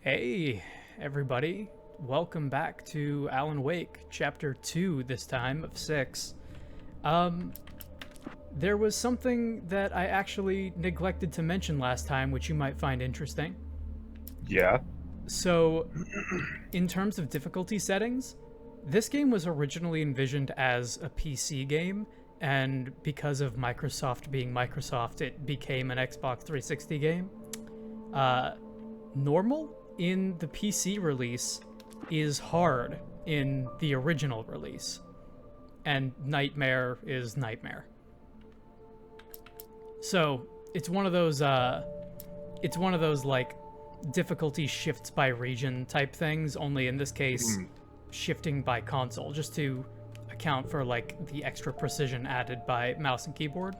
Hey, everybody. Welcome back to Alan Wake, Chapter 2 this time of 6. There was something that I actually neglected to mention last time, which you might find interesting. Yeah. So, in terms of difficulty settings, this game was originally envisioned as a PC game, and because of Microsoft being Microsoft, it became an Xbox 360 game. Normal in the PC release is hard in the original release, and Nightmare is Nightmare. So it's one of those like difficulty shifts by region type things, only in this case shifting by console, just to account for like the extra precision added by mouse and keyboard.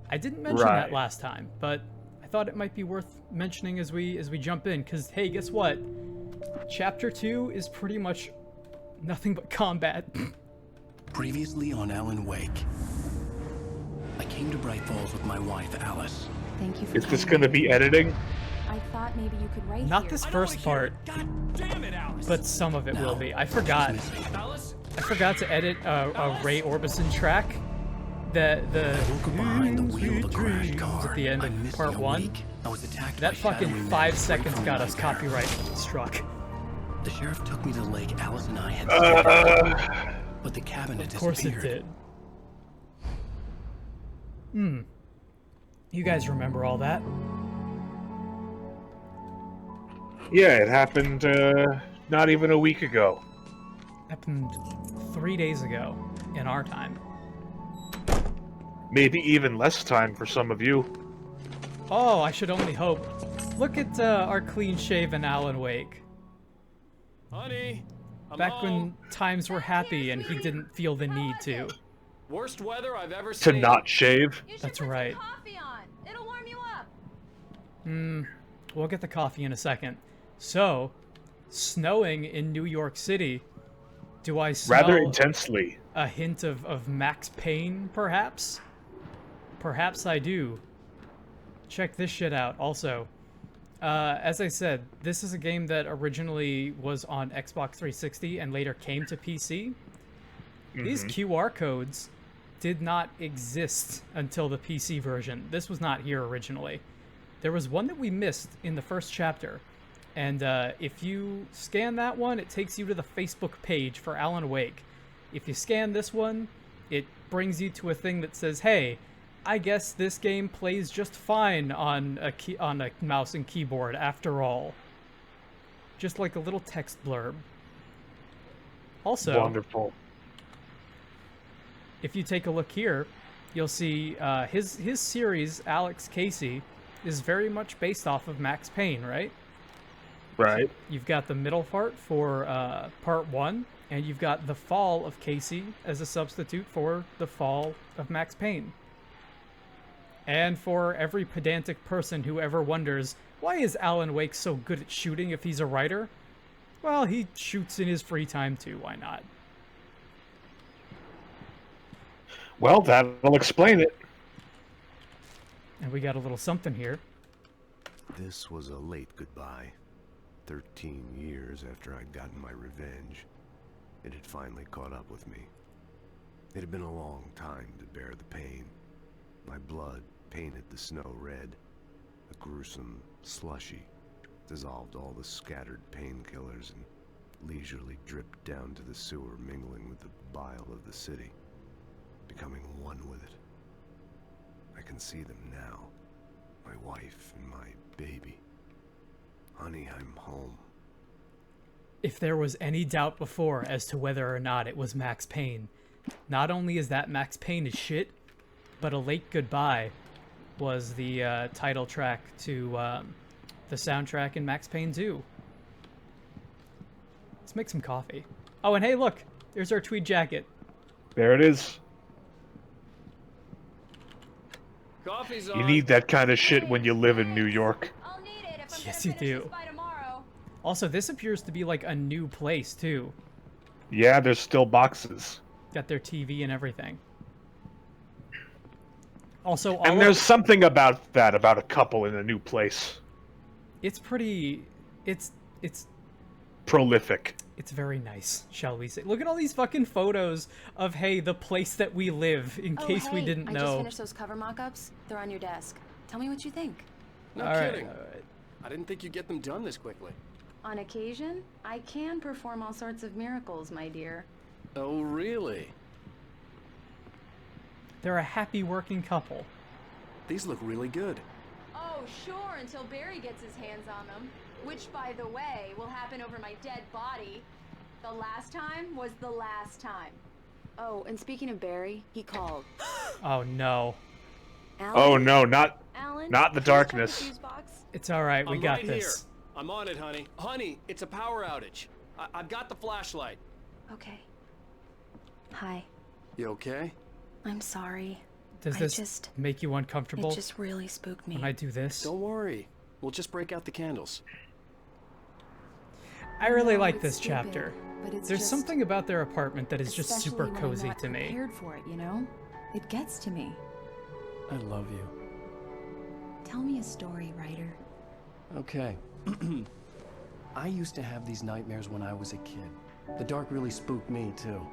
I didn't mention that last time, but I thought it might be worth mentioning as we jump in, because hey, guess what? Chapter 2 is pretty much nothing but combat. Previously on Alan Wake, I came to Bright Falls with my wife, Alice. Thank you for Is this going to be editing? I thought maybe you could write Not here. this first part, God damn it, Alice. but some of it will be. I forgot Alice? to edit a Ray Orbison track. I woke up behind the wheel of a crash car. At the end I of missed part a 1. week. I was attacked That by fucking shadowy 5 men seconds from got the us nightmare. copyright struck. The sheriff took me to the lake Alice and I had scared, but the cabin had Of course it disappeared. did. You guys remember all that? Yeah, it happened not even a week ago. Happened 3 days ago in our time. Maybe even less time for some of you. Oh, I should only hope. Look at our clean-shaven Alan Wake. Honey, I'm Back home. when times were happy and he didn't feel the need to. Worst weather I've ever To seen. not shave? You should That's put right. some coffee on. It'll warm you up. We'll get the coffee in a second. So, snowing in New York City. Do I smell Rather intensely. a hint of Max Payne, perhaps? Perhaps I do. Check this shit out, also. As I said, this is a game that originally was on Xbox 360 and later came to PC. These QR codes did not exist until the PC version. This was not here originally. There was one that we missed in the first chapter, and if you scan that one, it takes you to the Facebook page for Alan Wake. If you scan this one, it brings you to a thing that says, hey, I guess this game plays just fine on a mouse and keyboard after all. Just like a little text blurb. Also, Wonderful. if you take a look here, you'll see his series, Alex Casey, is very much based off of Max Payne, right? Right. You've got the middle part for part 1, and you've got the fall of Casey as a substitute for the fall of Max Payne. And for every pedantic person who ever wonders, why is Alan Wake so good at shooting if he's a writer? Well, he shoots in his free time too, why not? Well, that'll explain it. And we got a little something here. This was a late goodbye. 13 years after I'd gotten my revenge, it had finally caught up with me. It had been a long time to bear the pain. My blood painted the snow red. A gruesome slushy dissolved all the scattered painkillers and leisurely dripped down to the sewer, mingling with the bile of the city, becoming one with it. I can see them now. My wife and my baby. Honey, I'm home. If there was any doubt before as to whether or not it was Max Payne, not only is that Max Payne is shit, but A Late Goodbye was the title track to the soundtrack in Max Payne 2. Let's make some coffee. Oh, and hey, look! There's our tweed jacket. There it is. Coffee's on. You need that kind of shit when you live in New York. I'll need it if I'm Yes, gonna you finish do. this by tomorrow. Also, this appears to be like a new place, too. Yeah, there's still boxes. Got their TV and everything. Also, all And there's something about that, about a couple in a new place. it's pretty... It's It's prolific. It's very nice, shall we say. Look at all these fucking photos of, hey, the place that we live, in case we didn't I know. just finished those cover mock-ups. They're on your desk. Tell me what you think. No All right, kidding. all right. I didn't think you'd get them done this quickly. On occasion, I can perform all sorts of miracles, my dear. Oh, really? They're a happy working couple. These look really good. Oh, sure, until Barry gets his hands on them. Which, by the way, will happen over my dead body. The last time was the last time. Oh, and speaking of Barry, he called. Oh no. Alan? Oh no, not Alan, not the can you check darkness. fuse box? It's alright, we I'm got right this. here. I'm on it, honey. Honey, it's a power outage. I've got the flashlight. Okay. Hi. You okay? I'm sorry. Does I this just- make you uncomfortable It just really spooked me. when I do this? Don't worry. We'll just break out the candles. I really know like it's this stupid, chapter. but it's There's just- something about their apartment that is just super Especially when cozy I'm not to me. prepared for it, you know? It gets to me. I love you. Tell me a story, writer. Okay. I used to have these nightmares when I was a kid. The dark really spooked me, too.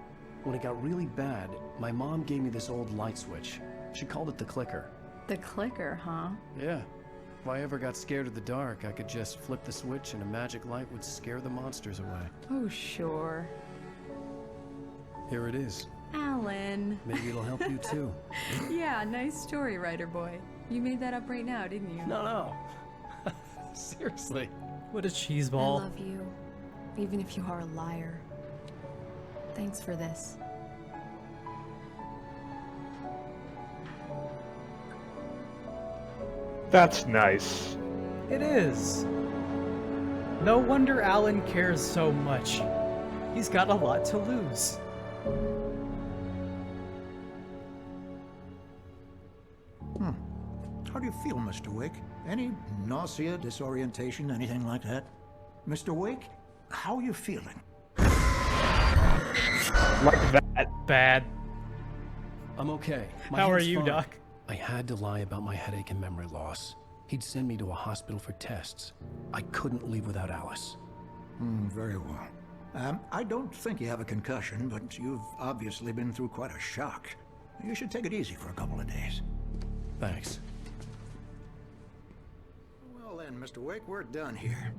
When it got really bad, my mom gave me this old light switch. She called it the clicker. The clicker, huh? Yeah. If I ever got scared of the dark, I could just flip the switch and a magic light would scare the monsters away. Oh, sure. Here it is. Alan. Maybe it'll help you, too. Yeah, nice story, writer boy. You made that up right now, didn't you? No. Seriously. What a I cheeseball. love you, even if you are a liar. Thanks for this. That's nice. It is. No wonder Alan cares so much. He's got a lot to lose. How do you feel, Mr. Wake? Any nausea, disorientation, anything like that? Mr. Wake, how are you feeling? Like that. Bad. I'm okay. How are hand's you, fine. Doc? I had to lie about my headache and memory loss. He'd send me to a hospital for tests. I couldn't leave without Alice. Very well. I don't think you have a concussion, but you've obviously been through quite a shock. You should take it easy for a couple of days. Thanks. Well then, Mr. Wake, we're done here.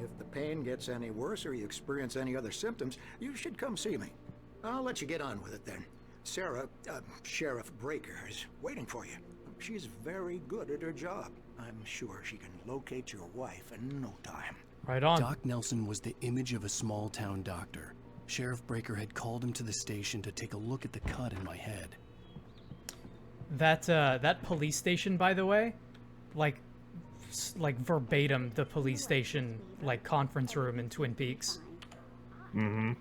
If the pain gets any worse or you experience any other symptoms, you should come see me. I'll let you get on with it then. Sarah, Sheriff Breaker, is waiting for you. She's very good at her job. I'm sure she can locate your wife in no time. Right on. Doc Nelson was the image of a small-town doctor. Sheriff Breaker had called him to the station to take a look at the cut in my head. That police station, by the way, like verbatim the police station, like conference room in Twin Peaks. Mm-hmm.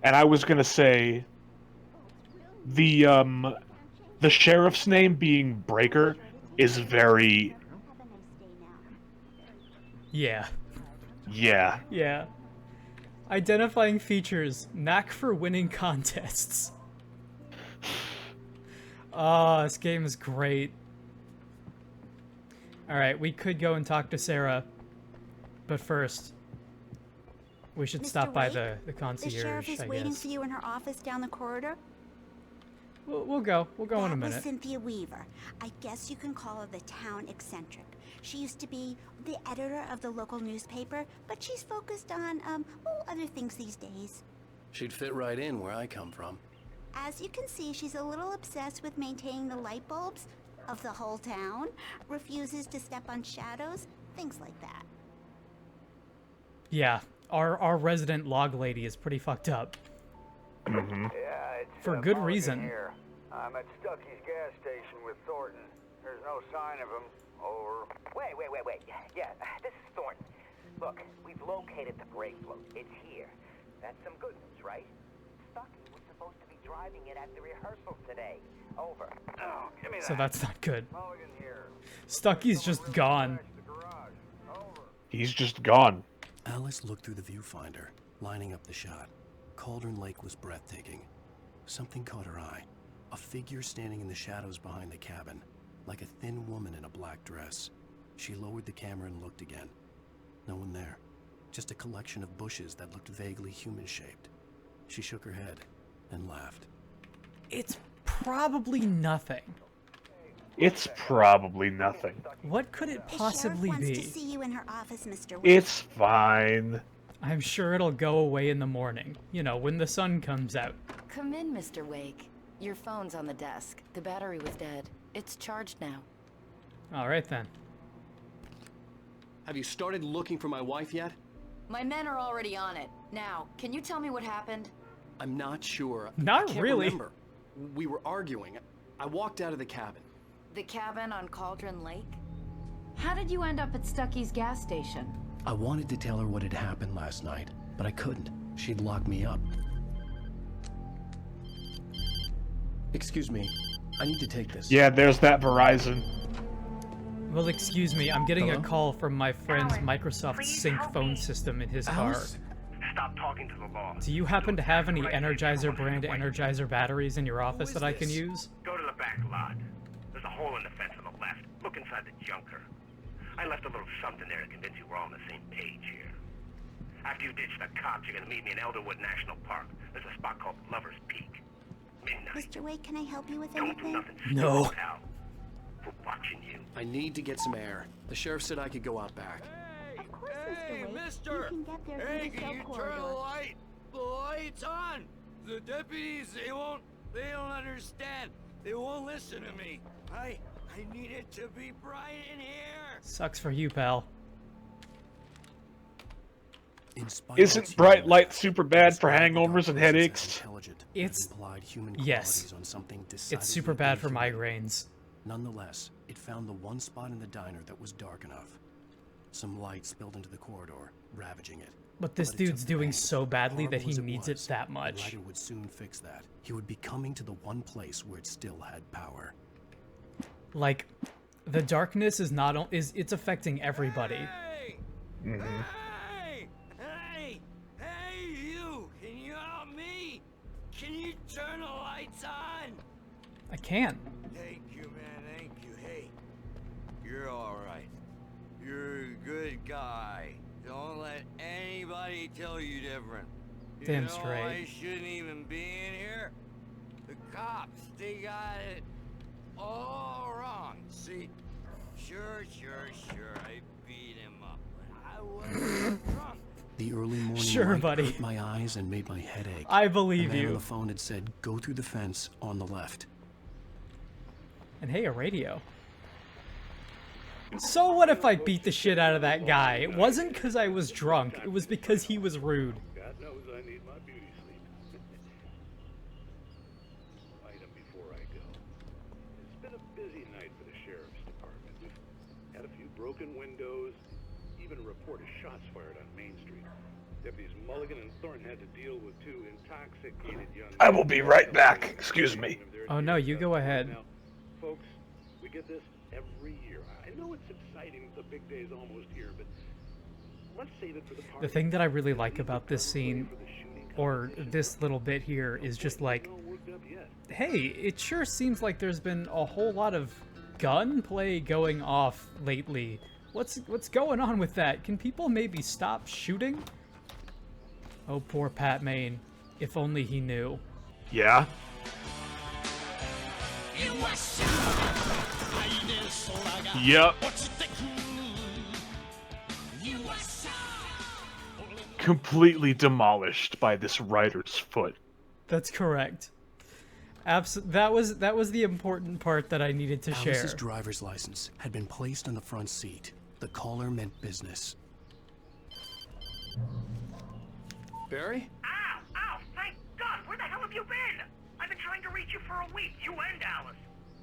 And I was gonna say, the sheriff's name being Breaker is very... Yeah. Yeah. Yeah. Identifying features: knack for winning contests. Oh, this game is great. Alright, we could go and talk to Sarah, but first, we should Mr. stop by Wake, the concierge, The sheriff is I waiting guess. for you in her office down the corridor. We'll go in a That was minute. Cynthia Weaver. I guess you can call her the town eccentric. She used to be the editor of the local newspaper, but she's focused on, other things these days. She'd fit right in where I come from. As you can see, she's a little obsessed with maintaining the light bulbs of the whole town, refuses to step on shadows, things like that. Yeah, our resident log lady is pretty fucked up. Mm-hmm. Yeah, it's For good Morgan reason. Here. I'm at Stucky's gas station with Thornton. There's no sign of him. Over. Wait. Yeah, this is Thornton. Look, we've located the brake float. It's here. That's some good news, right? Stucky was supposed to be driving it at the rehearsal today. Over. Oh, give me that. So that's not good. Mulligan here. Stucky's just gone. Crash the garage. Over. He's just gone. Alice looked through the viewfinder, lining up the shot. Cauldron Lake was breathtaking. Something caught her eye. A figure standing in the shadows behind the cabin, like a thin woman in a black dress. She lowered the camera and looked again. No one there. just a collection of bushes that looked vaguely human-shaped. She shook her head and laughed. It's probably nothing. It's probably nothing. What could it possibly the sheriff be? wants to see you in her office, Mr. Wake. It's fine. I'm sure it'll go away in the morning. You know, when the sun comes out. Come in, Mr. Wake. Your phone's on the desk. The battery was dead. It's charged now. All right then. Have you started looking for my wife yet? My men are already on it. Now, can you tell me what happened? I'm not sure. Not I can't really. remember. We were arguing. I walked out of the cabin. The cabin on Cauldron Lake? How did you end up at Stucky's gas station? I wanted to tell her what had happened last night, but I couldn't. She'd lock me up. Excuse me. I need to take this. Yeah, there's that Verizon. Well, excuse me, I'm getting Hello? a call from my friend's Microsoft Sync phone system in his car. Alice? Stop talking to the law. Do you happen to have any Energizer brand Energizer batteries in your office that I can use? Go to the back lot. There's a hole in the fence on the left. Look inside the junker. I left a little something there to convince you we're all on the same page here. After you ditch the cops, you're gonna meet me in Elderwood National Park. There's a spot called Lover's Peak. Midnight. Mr. Wake, can I help you with Don't anything? do nothing No. stupid, pal. We're watching you. I need to get some air. The sheriff said I could go out back. Of course, Mr. Wake. You can get there through the cell corridor. light? The light's on. The deputies, they don't understand. They won't listen to me. I need it to be bright in here. Sucks for you, pal. Isn't bright light super bad for hangovers and headaches? It's human yes. on something It's super bad for inhuman. migraines. Nonetheless, it found the one spot in the diner that was dark enough. Some light spilled into the corridor, ravaging it. But this it dude's took doing pain. so badly that Horrible he as needs was, it that the much. lighter would soon fix that. He would be coming to the one place where it still had power. Like, the darkness is not it's affecting everybody. Hey! Mm-hmm. Hey, you! Can you help me? Can you turn the lights on? I can. Thank you, man, thank you. Hey, you're all right. You're a good guy. Don't let anybody tell you different. Damn you know, straight. I shouldn't even be in here. The cops, they got it all wrong. See? Sure, I beat him up, but I wasn't drunk. The early morning Sure, light buddy. hurt my eyes and made my head ache. I believe the man you. on the phone had said, "Go through the fence on the left." And hey, a radio. So what if I beat the shit out of that guy? It wasn't because I was drunk. It was because he was rude. God knows I need my beauty sleep. Item before I go. It's been a busy night for the sheriff's department. We've had a few broken windows, even a report of shots fired on Main Street. Deputies Mulligan and Thornton had to deal with two intoxicated young I will be right back. Excuse me. Oh no, you go ahead. Now, folks, we get this every year. I know it's exciting, the big day's almost here, but let's save it for the party. The thing that I really like about this scene, or this little bit here, is just like, hey, it sure seems like there's been a whole lot of gunplay going off lately. What's going on with that? Can people maybe stop shooting? Oh, poor Pat Maine. If only he knew. Yeah. Yep. Completely demolished by this rider's foot. That's correct. That was the important part that I needed to share. Alice's driver's license had been placed on the front seat. The caller meant business. Barry? Ow! Thank God! Where the hell have you been? I've been trying to reach you for a week, you and Alice.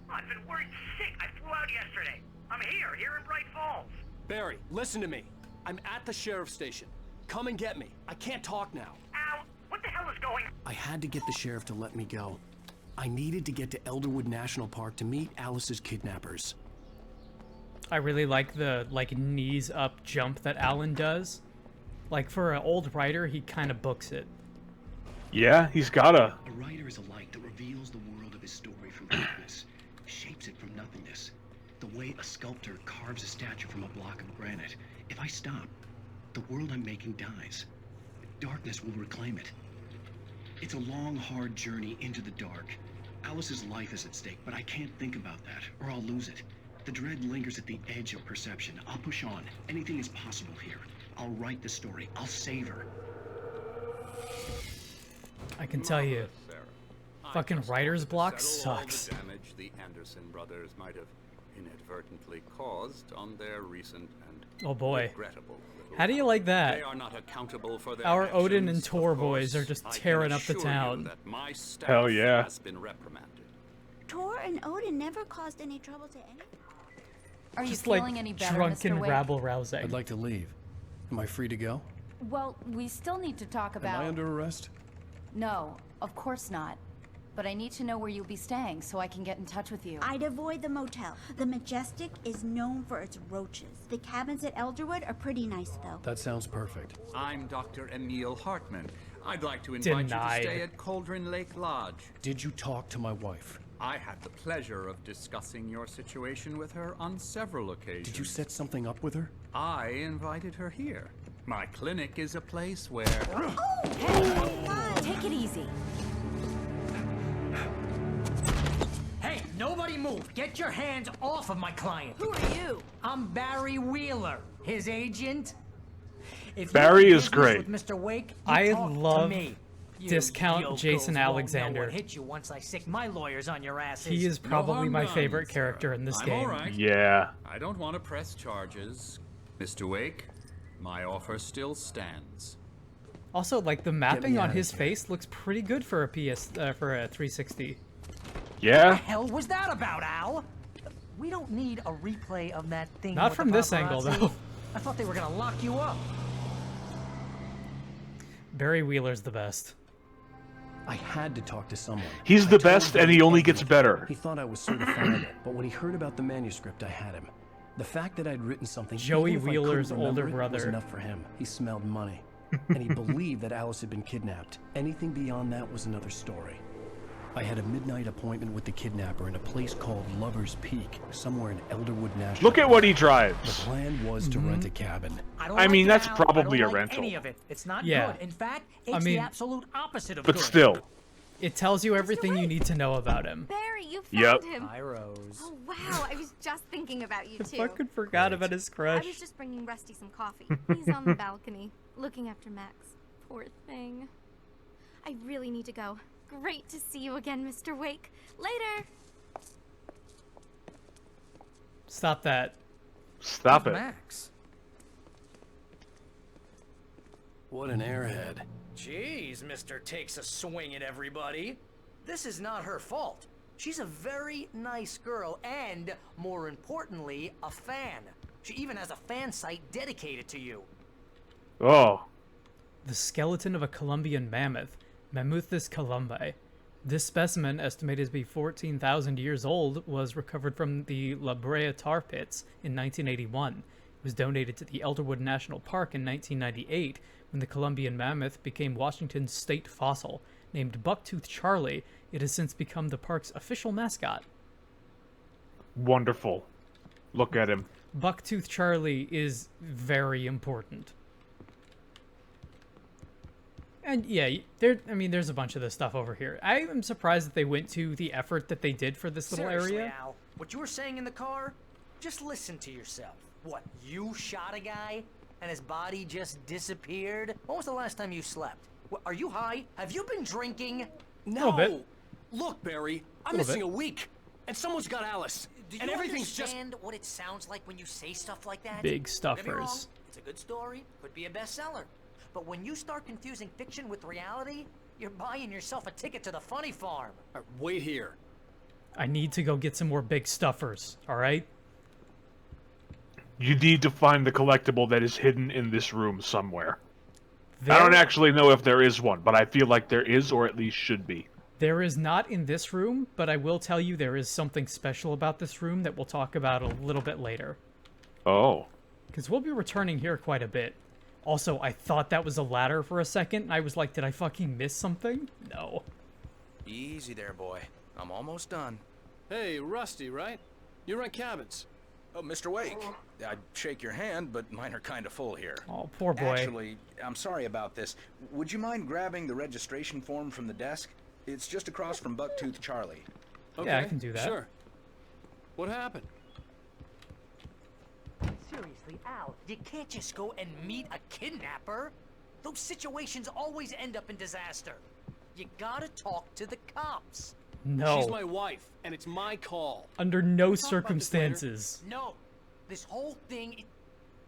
I've been worried sick. I flew out yesterday. I'm here in Bright Falls. Barry, listen to me. I'm at the sheriff's station. Come and get me. I can't talk now. Ow! What the hell is going on? I had to get the sheriff to let me go. I needed to get to Elderwood National Park to meet Alice's kidnappers. I really like the knees up jump that Alan does. Like for an old writer, he kind of books it. Yeah, he's gotta. A writer is a light that reveals the world of his story from darkness, shapes it from nothingness. The way a sculptor carves a statue from a block of granite. If I stop, the world I'm making dies. Darkness will reclaim it. It's a long, hard journey into the dark. Alice's life is at stake, but I can't think about that, or I'll lose it. The dread lingers at the edge of perception. I'll push on. Anything is possible here. I'll write the story. I'll save her. I can tell you, fucking writer's block Settle all sucks. the damage the Anderson brothers might have inadvertently caused on their recent and Oh boy. regrettable little How do you like that? They are not accountable for their Our Odin and actions, Tor of boys are course. just I can tearing up the assure you town. that my staff Hell yeah. has been reprimanded. Tor and Odin never caused any trouble to anyone. Are you Just feeling like any better, drunken Mr. Wake? rabble rousing. I'd like to leave. Am I free to go? Well, we still need to talk about... Am I under arrest? No, of course not. But I need to know where you'll be staying so I can get in touch with you. I'd avoid the motel. The Majestic is known for its roaches. The cabins at Elderwood are pretty nice, though. That sounds perfect. I'm Dr. Emil Hartman. I'd like to invite Denied. you to stay at Cauldron Lake Lodge. Did you talk to my wife? I had the pleasure of discussing your situation with her on several occasions. Did you set something up with her? I invited her here. My clinic is a place where... Hey, take it easy. Hey, nobody move. Get your hands off of my client. Who are you? I'm Barry Wheeler, his agent. If Barry you're in is business great. With Mr. Wake, you I talk to love me. You discount yokos Jason won't know Alexander. what hit you once I sick my lawyers on your asses. He is probably my favorite character in this I'm game. all right. Yeah. I don't want to press charges. Mr. Wake, my offer still stands. Also, like the mapping on outta his here. face looks pretty good for a for a 360. What the Yeah? hell was that about, Al? We don't need a replay of that thing. Not with from the this angle, paparazzi. though. I thought they were gonna lock you up. Barry Wheeler's the best. I had to talk to someone. He's I the told best, him and he only everything. gets better. He thought I was certifiable, but when he heard about the manuscript, I had him. The fact that I'd written something, Joey even if I couldn't Wheeler's remember older it, brother. was enough for him. He smelled money, and he believed that Alice had been kidnapped. Anything beyond that was another story. I had a midnight appointment with the kidnapper in a place called Lover's Peak, somewhere in Elderwood National. Look at what he The drives. plan was to rent a cabin. don't I mean, like that's it, Al. probably I a don't like rental. Any of it. It's not Yeah. good. In fact, I it's mean, the absolute opposite of But good. still. It tells you everything you need to know about him. Barry, you found Yep. him. Hi, Rose. Oh, wow. I was just thinking about you, I too. fucking forgot about his I crush. was just bringing Rusty some coffee. He's on the balcony, looking after Max. Poor thing. I really need to go. Great to see you again, Mr. Wake. Later. Stop that. Stop it. Max. What an airhead. Jeez, Mr. Takes a swing at everybody. This is not her fault. She's a very nice girl and, more importantly, a fan. She even has a fan site dedicated to you. Oh. The skeleton of a Columbian mammoth, Mammuthus columbi. This specimen, estimated to be 14,000 years old, was recovered from the La Brea tar pits in 1981. It was donated to the Elderwood National Park in 1998 when the Columbian mammoth became Washington's state fossil. Named Bucktooth Charlie, it has since become the park's official mascot. Wonderful. Look at him. Bucktooth Charlie is very important. And yeah, there's a bunch of this stuff over here. I am surprised that they went to the effort that they did for this little Seriously, area. Al, what you were saying in the car? Just listen to yourself. What, you shot a guy and his body just disappeared? When was the last time you slept? What, are you high? Have you been drinking? No. Little bit. Look, Barry, I'm Little missing bit. a week, and someone's got Alice, Do and you everything's just... understand what it sounds like when you say stuff like that? Big Don't get me wrong, stuffers. it's a good story, could be a bestseller. But when you start confusing fiction with reality, you're buying yourself a ticket to the funny farm. Wait here. I need to go get some more big stuffers, alright? You need to find the collectible that is hidden in this room somewhere. I don't actually know if there is one, but I feel like there is, or at least should be. There is not in this room, but I will tell you there is something special about this room that we'll talk about a little bit later. Oh. Because we'll be returning here quite a bit. Also, I thought that was a ladder for a second, and I was like, did I fucking miss something? No. Easy there, boy. I'm almost done. Hey, Rusty, right? You rent cabins. Oh, Mr. Wake. I'd shake your hand, but mine are kind of full here. Oh, poor boy. Actually, I'm sorry about this. Would you mind grabbing the registration form from the desk? It's just across from Bucktooth Charlie. Okay, yeah, I can do that. Sure. What happened? Seriously, Al, you can't just go and meet a kidnapper. Those situations always end up in disaster. You gotta talk to the cops. No. She's my wife, and it's my call. Under no circumstances. No. This whole thing...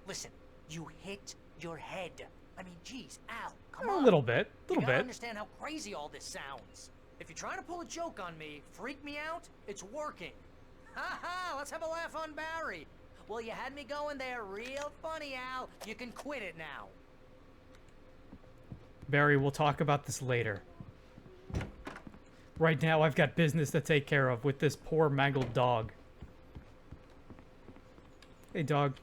Listen, you hit your head. I mean, geez, Al, come on. A little bit. You gotta understand how crazy all this sounds. If you're trying to pull a joke on me, freak me out, it's working. Ha ha, let's have a laugh on Barry. Well, you had me going there real funny, Al. You can quit it now. Barry, we'll talk about this later. Right now, I've got business to take care of with this poor mangled dog. Hey, dog.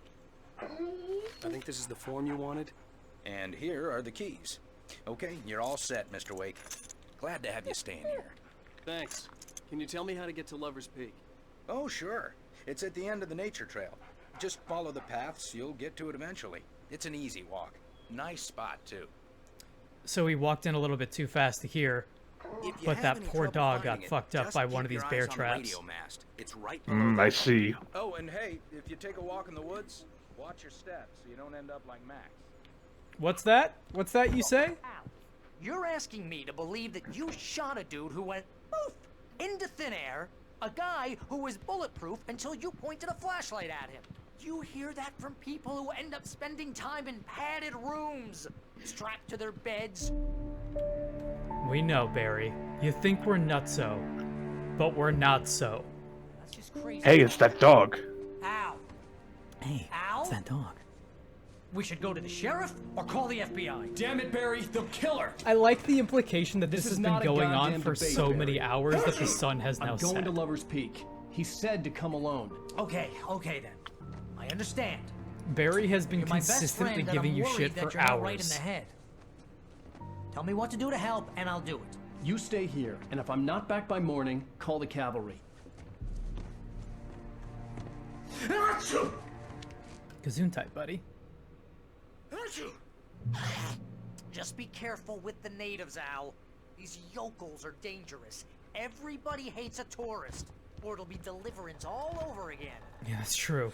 I think this is the form you wanted. And here are the keys. Okay, you're all set, Mr. Wake. Glad to have you staying here. Thanks. Can you tell me how to get to Lover's Peak? Oh, sure. It's at the end of the nature trail. Just follow the paths, you'll get to it eventually. It's an easy walk. Nice spot, too. So he walked in a little bit too fast to hear, but that poor dog got fucked up by one of these bear traps. It's right I see. Oh, and hey, if you take a walk in the woods, watch your steps so you don't end up like Max. What's that? What's that you say? You're asking me to believe that you shot a dude who went poof into thin air, a guy who was bulletproof until you pointed a flashlight at him. You hear that from people who end up spending time in padded rooms, strapped to their beds. We know, Barry. You think we're nutso, but we're not so. That's just crazy. Hey, it's that dog. Al. Hey, Al? it's that dog. We should go to the sheriff or call the FBI. Damn it, Barry, they'll kill her. I like the implication that this This has is been not a going on goddamn for debate, so Barry. many hours that the sun has now I'm set. going to Lover's Peak. He said to come alone. Okay then. I understand. Barry has been You're my best consistently friend, and giving I'm you worried shit that for you're not right in hours. the head. Tell me what to do to help, and I'll do it. You stay here, and if I'm not back by morning, call the cavalry. Gesundheit, buddy. Just be careful with the natives, Al. These yokels are dangerous. Everybody hates a tourist, or it'll be Deliverance all over again. Yeah, that's true.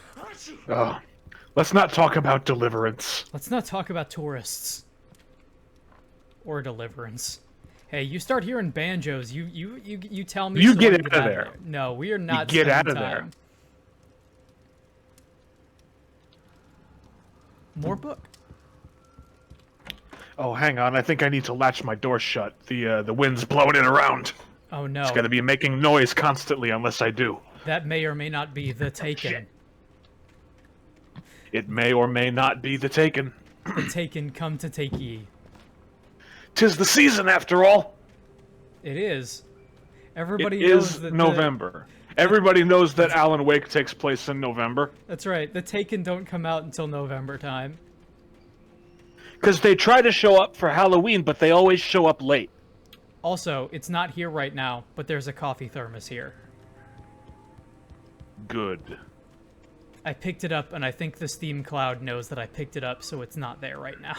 Let's not talk about Deliverance. Let's not talk about tourists. Or Deliverance. Hey, you start hearing banjos, you tell me. You so get I out of can there. No, we are not. You get out spending of there. time. More book. Oh, hang on. I think I need to latch my door shut. The wind's blowing it around. Oh no. It's gonna be making noise constantly unless I do. That may or may not be the Taken. It may or may not be the Taken. The Taken come to take ye. 'Tis the season after all. It is. Everybody It knows is that November. Everybody knows that Alan Wake takes place in November. That's right. The Taken don't come out until November time. Because they try to show up for Halloween, but they always show up late. Also, it's not here right now, but there's a coffee thermos here. Good. I picked it up, and I think the Steam Cloud knows that I picked it up, so it's not there right now.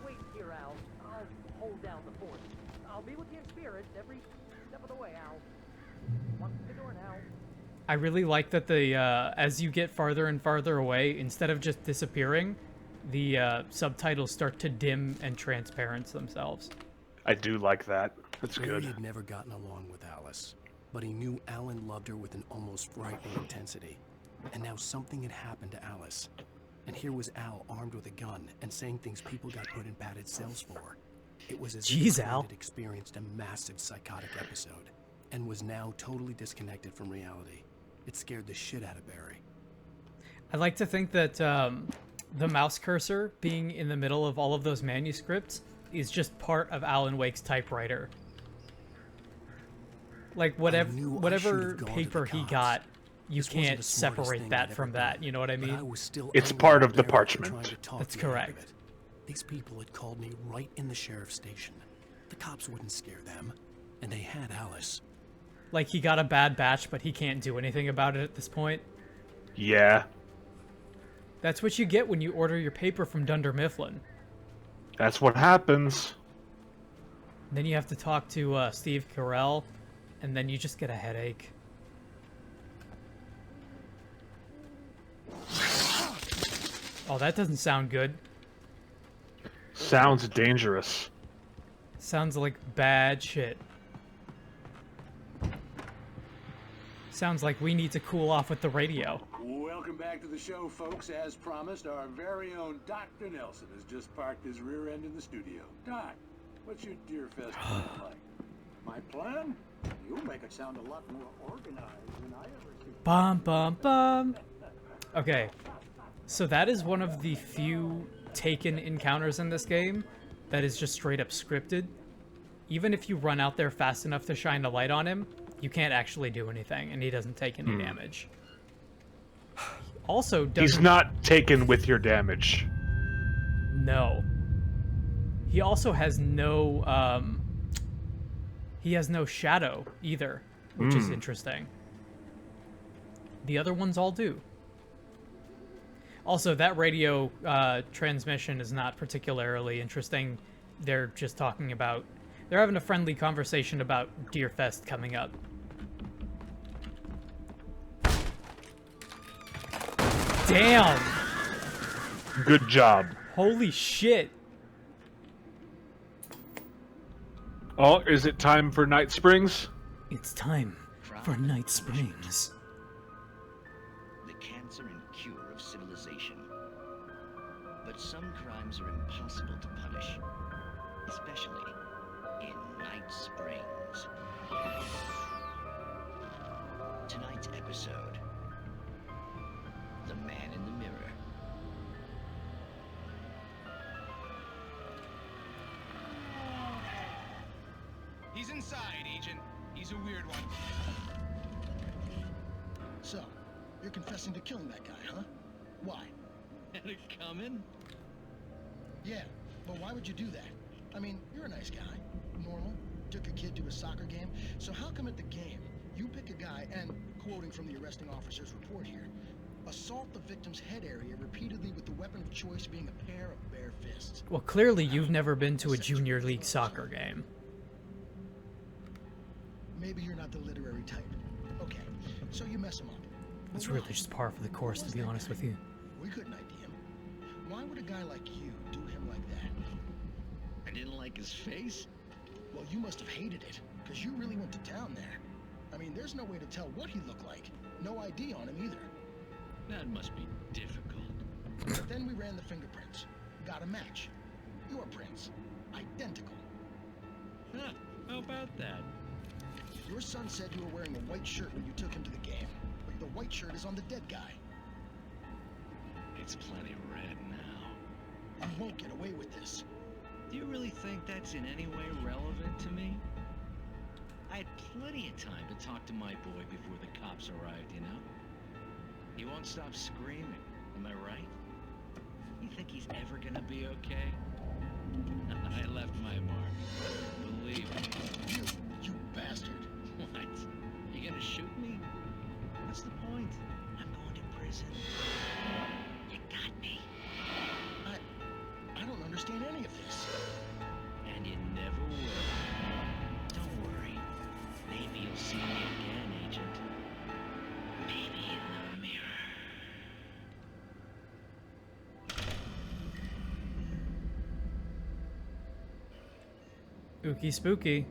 Wait here, Al. I'll hold down the fort. I'll be with you in spirit every step of the way, Al. Lock the door now. I really like that the as you get farther and farther away, instead of just disappearing, the subtitles start to dim and transparent themselves. I do like that. That's Barry good. had never gotten along with Alice, but he knew Alan loved her with an almost frightening intensity. And now something had happened to Alice. And here was Al armed with a gun and saying things people got put in padded cells for. It was as if his friend had experienced a massive psychotic episode and was now totally disconnected from reality. It scared the shit out of Barry. I like to think that the mouse cursor being in the middle of all of those manuscripts is just part of Alan Wake's typewriter. Like whatever paper he got, you can't separate that from that. You know what I mean? It's part of the parchment. That's correct. These people had called me right in the sheriff's station. The cops wouldn't scare them, and they had Alice. Like, he got a bad batch, but he can't do anything about it at this point. Yeah. That's what you get when you order your paper from Dunder Mifflin. That's what happens. Then you have to talk to Steve Carell, and then you just get a headache. Oh, that doesn't sound good. Sounds dangerous. Sounds like bad shit. Sounds like we need to cool off with the radio. Welcome back to the show, folks. As promised, our very own Dr. Nelson has just parked his rear end in the studio. Doc, what's your Deer Fest plan like? My plan? You'll make it sound a lot more organized than I ever see. Bum, bum, bum. Okay, so that is one of the few Taken encounters in this game that is just straight up scripted. Even if you run out there fast enough to shine a light on him, you can't actually do anything, and he doesn't take any damage. Also, he's not taken with your damage. No. He also has no, he has no shadow either, which is interesting. The other ones all do. Also, that radio transmission is not particularly interesting. They're just talking about... They're having a friendly conversation about Deerfest coming up. Damn! Good job. Holy shit. Oh, is it time for Night Springs? It's time for Night Springs. The cancer and cure of civilization. But some crimes are impossible to punish, especially in Night Springs. Tonight's episode, The Man in the Mirror. He's inside, Agent. He's a weird one. So, you're confessing to killing that guy, huh? Why? Had it coming? Yeah, but why would you do that? I mean, you're a nice guy. Normal. Took a kid to a soccer game. So how come at the game, you pick a guy and, quoting from the arresting officer's report here, assault the victim's head area repeatedly with the weapon of choice being a pair of bare fists? Well, clearly you've never been to a junior league soccer game. Maybe you're not the literary type. Okay, so you mess him up. It's really just par for the course, to be honest with you. We couldn't ID him. Why would a guy like you do him like that? I didn't like his face? Well, you must have hated it, because you really went to town there. I mean, there's no way to tell what he looked like. No ID on him either. That must be difficult. But then we ran the fingerprints. Got a match. Your prints. Identical. Huh, how about that? Your son said you were wearing a white shirt when you took him to the game, but the white shirt is on the dead guy. It's plenty red now. You won't get away with this. Do you really think that's in any way relevant to me? I had plenty of time to talk to my boy before the cops arrived, you know? He won't stop screaming, am I right? You think he's ever gonna be okay? I left my mark. Believe me. You bastard. What? You gonna shoot me? What's the point? I'm going to prison. You got me. I don't understand any of this. And you never will. Don't worry. Maybe you'll see me again, Agent. Maybe in the mirror. Ookie spooky.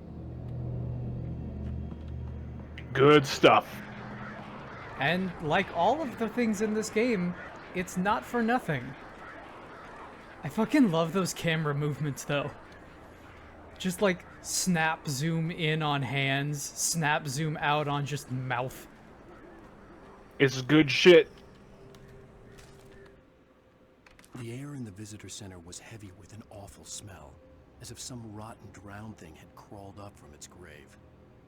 Good stuff. And like all of the things in this game, it's not for nothing. I fucking love those camera movements though. Just like snap zoom in on hands, snap zoom out on just mouth. It's good shit. The air in the visitor center was heavy with an awful smell, as if some rotten drowned thing had crawled up from its grave.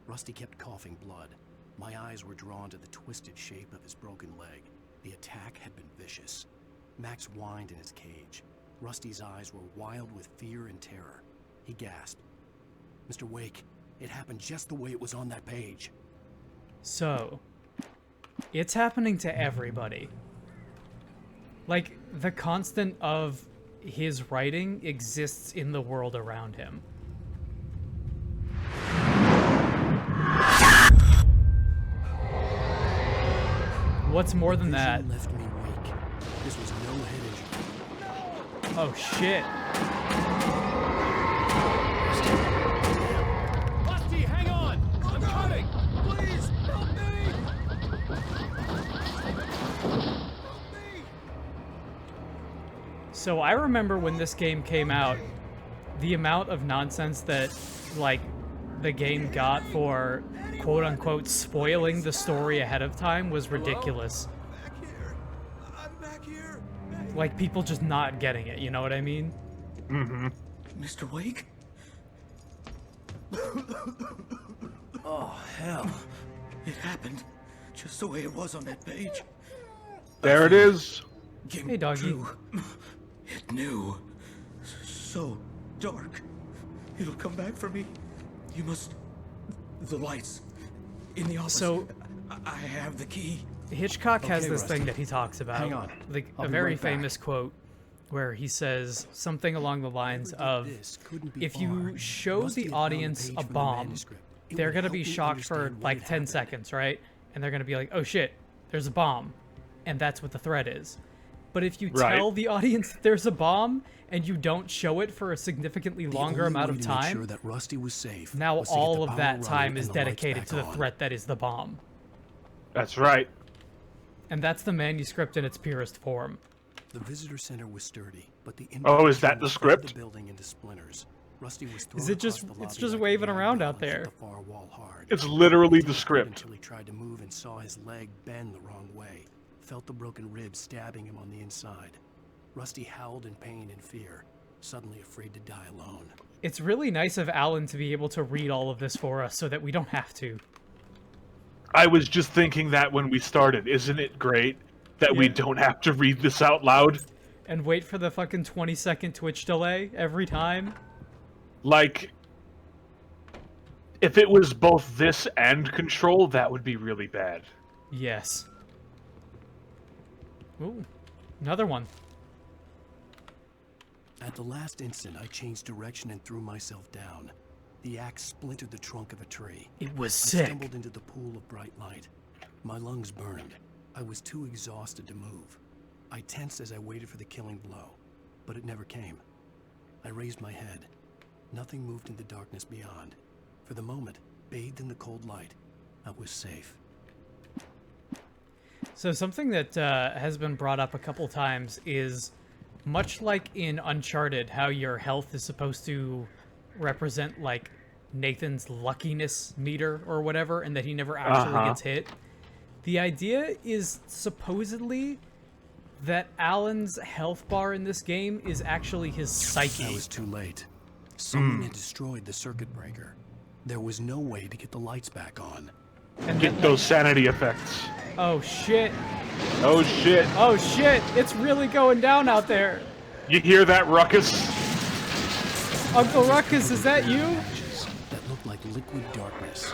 Rusty kept coughing blood. My eyes were drawn to the twisted shape of his broken leg. The attack had been vicious. Max whined in his cage. Rusty's eyes were wild with fear and terror. He gasped. Mr. Wake, it happened just the way it was on that page. So, it's happening to everybody. Like, the constant of his writing exists in the world around him. What's more than that? Left me weak. This was no head injury. Oh shit. Rusty, hang on! I'm coming! Please, help me! So I remember when this game came out, the amount of nonsense that, like, the game got for quote-unquote spoiling the story ahead of time was ridiculous. Like, people just not getting it, you know what I mean? Mm-hmm. Mr. Wake? Oh, hell. It happened just the way it was on that page. There it is. Hey, doggy. It knew. So dark. It'll come back for me. You must... The lights. In the office. So... I have the key. Hitchcock has Okay, this Rusty. thing that he talks about. Hang on. Like, I'll a be very right back. famous quote where he says something along the lines of, if you show the audience a bomb, they're going to be shocked for like 10 seconds, right? And they're going to be like, oh shit, there's a bomb. And that's what the threat is. But if you Right. tell the audience there's a bomb and you don't show it for a significantly longer amount of time, Sure that Rusty was safe now was to get all the of power that running time and is the lights dedicated back to the on. threat that is the bomb. That's right. And that's the manuscript in its purest form. The visitor center was sturdy, but the Oh, is impact that the split script? The building into splinters. Rusty was thrown Is it just, across the it's lobby just like waving a around ball out and hit there. the far wall hard. It's literally He the stood script. Until he tried to move and saw his leg bend the wrong way. Felt the broken ribs stabbing him on the inside. Rusty howled in pain and fear, suddenly afraid to die alone. It's really nice of Alan to be able to read all of this for us so that we don't have to. I was just thinking that when we started. Isn't it great that we Yeah. don't have to read this out loud? And wait for the fucking 20-second Twitch delay every time. Like, if it was both this and Control, that would be really bad. Yes. Ooh, another one. At the last instant, I changed direction and threw myself down. The axe splintered the trunk of a tree. It was I sick. stumbled into the pool of bright light. My lungs burned. I was too exhausted to move. I tensed as I waited for the killing blow, but it never came. I raised my head. Nothing moved in the darkness beyond. For the moment, bathed in the cold light, I was safe. So something that has been brought up a couple times is, much like in Uncharted, how your health is supposed to represent, like, Nathan's luckiness meter or whatever, and that he never actually gets hit. The idea is supposedly that Alan's health bar in this game is actually his psyche. I was too late. Someone had destroyed the circuit breaker. There was no way to get the lights back on. And Get those sanity effects. Oh shit. Oh shit. Oh shit, it's really going down out there. You hear that ruckus? Uncle Ruckus, is that you? That looked like liquid darkness.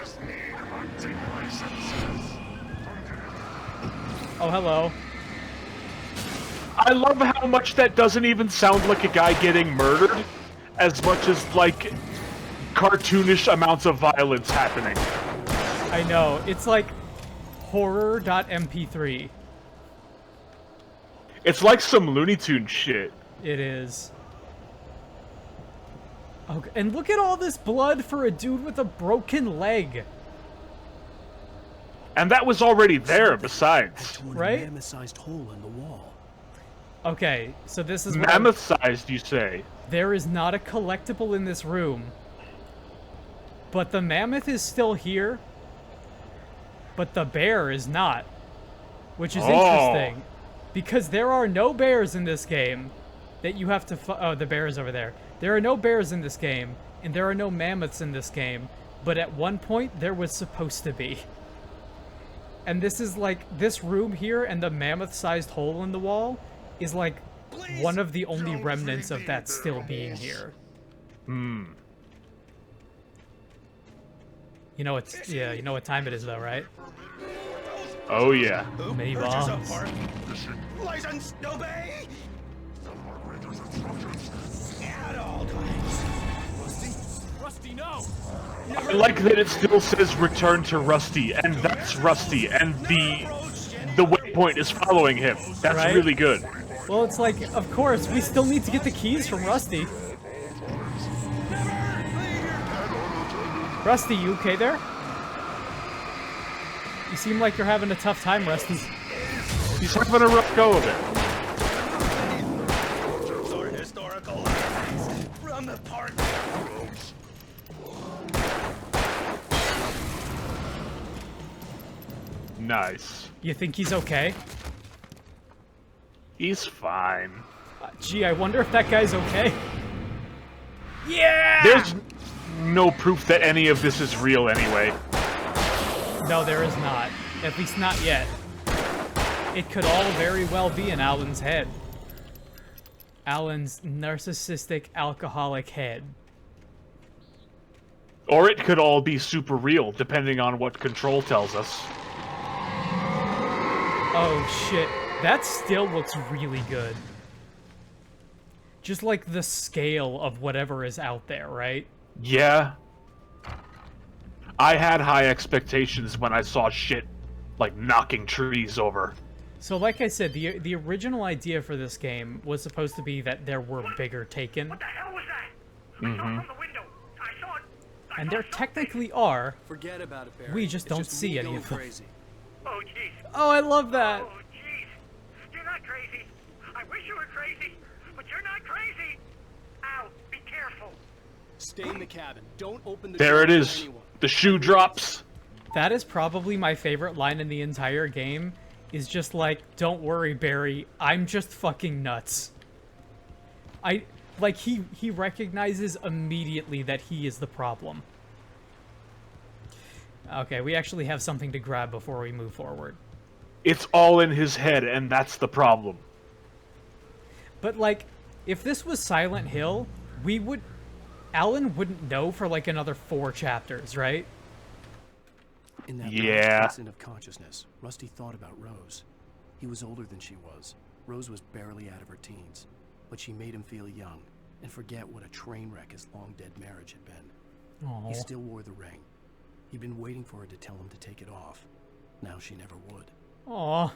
Oh, hello. I love how much that doesn't even sound like a guy getting murdered, as much as, like, cartoonish amounts of violence happening. I know, it's like horror.mp3. It's like some Looney Tunes shit. It is. Okay, and look at all this blood for a dude with a broken leg. And that was already there, besides. Right? A mammoth-sized hole in the wall. Okay, so this is Mammoth-sized, you say? There is not a collectible in this room. But the mammoth is still here. But the bear is not. Which is interesting. Because there are no bears in this game that you have to... Oh, the bear is over there. There are no bears in this game, and there are no mammoths in this game. But at one point, there was supposed to be. And this is like... This room here and the mammoth-sized hole in the wall is like one of the only remnants of that still being here. Hmm. You know it's... Yeah, you know what time it is though, right? Oh yeah. Many bombs. License, obey! At all times. Rusty, no! I like that it still says return to Rusty, and that's Rusty, and the waypoint is following him. That's Right? really good. Well, it's like, of course, we still need to get the keys from Rusty. Rusty, you okay there? You seem like you're having a tough time, Rusty. He's having a rough go of it. Or historical from the park. Nice. You think he's okay? He's fine. Gee, I wonder if that guy's okay. Yeah! There's no proof that any of this is real anyway. No, there is not. At least not yet. It could all very well be in Alan's head. Alan's narcissistic, alcoholic head. Or it could all be super real, depending on what Control tells us. Oh shit, that still looks really good. Just like the scale of whatever is out there, right? Yeah. I had high expectations when I saw shit like knocking trees over. So like I said, the original idea for this game was supposed to be that there were bigger taken. What the hell was that? Mm-hmm. And there technically are. Forget about it, Barry. We just don't see any of them. Crazy. Oh, jeez. Oh, I love that. Oh, jeez. You're not crazy. I wish you were crazy, but you're not crazy. Ow, be careful. Stay in the cabin. Don't open the There door it to is. anyone. The shoe drops. That is probably my favorite line in the entire game, is just like, don't worry, Barry, I'm just fucking nuts. Like, he recognizes immediately that he is the problem. Okay, we actually have something to grab before we move forward. It's all in his head, and that's the problem. But, like, if this was Silent Hill, Alan wouldn't know for, like, another 4 chapters, right? In that Yeah. instant of consciousness, Rusty thought about Rose. He was older than she was. Rose was barely out of her teens, but she made him feel young and forget what a train wreck his long-dead marriage had been. Aww. He still wore the ring. He'd been waiting for her to tell him to take it off. Now she never would. Aww.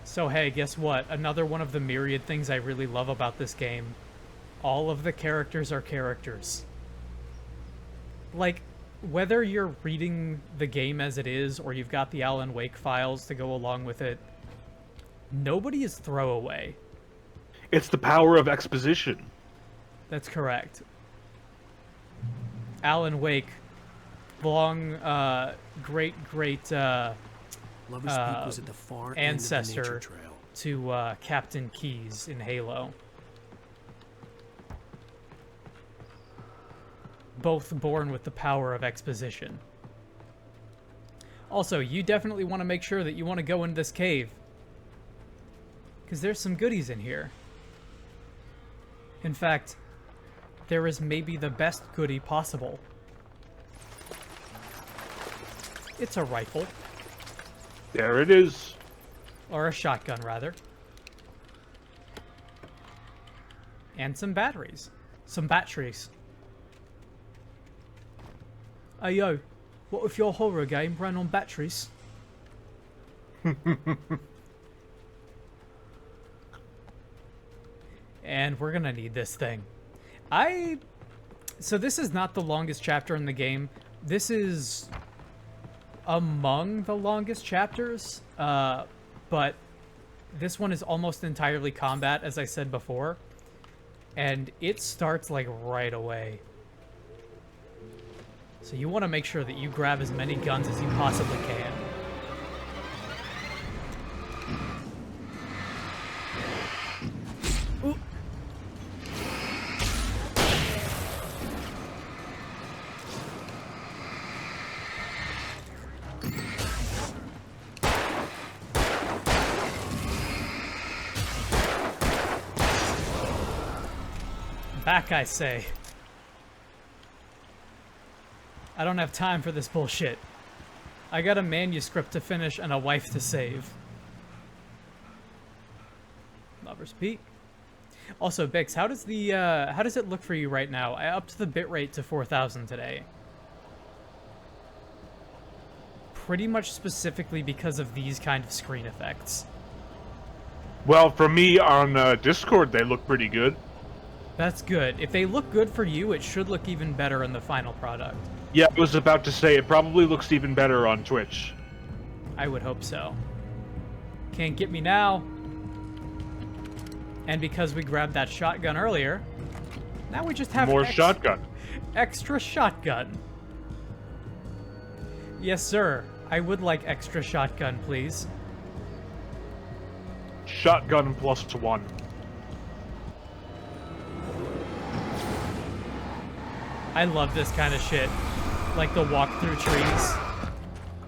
So hey, guess what? Another one of the myriad things I really love about this game. All of the characters are characters. Like, whether you're reading the game as it is, or you've got the Alan Wake files to go along with it, nobody is throwaway. It's the power of exposition. That's correct. Alan Wake, long, great Lover's Peak was at the far ancestor end of the nature trail. to Captain Keyes in Halo. Both born with the power of exposition. Also, you definitely want to make sure that you want to go into this cave, because there's some goodies in here. In fact, there is maybe the best goodie possible. It's a rifle. There it is. Or a shotgun, rather. And some batteries. Some batteries. Hey yo, what if your horror game ran on batteries? And we're gonna need this thing. So this is not the longest chapter in the game. This is among the longest chapters, but this one is almost entirely combat, as I said before. And it starts like right away. So you want to make sure that you grab as many guns as you possibly can. Ooh. Back, I say. I don't have time for this bullshit. I got a manuscript to finish and a wife to save. Lover's Peak. Also, Bix, how does the how does it look for you right now? I upped the bitrate to 4,000 today. Pretty much specifically because of these kind of screen effects. Well, for me on Discord, they look pretty good. That's good. If they look good for you, it should look even better in the final product. Yeah, I was about to say, it probably looks even better on Twitch. I would hope so. Can't get me now. And because we grabbed that shotgun earlier, now we just have more shotgun. Extra shotgun. Yes, sir. I would like extra shotgun, please. Shotgun +1. I love this kind of shit. Like the walk through trees.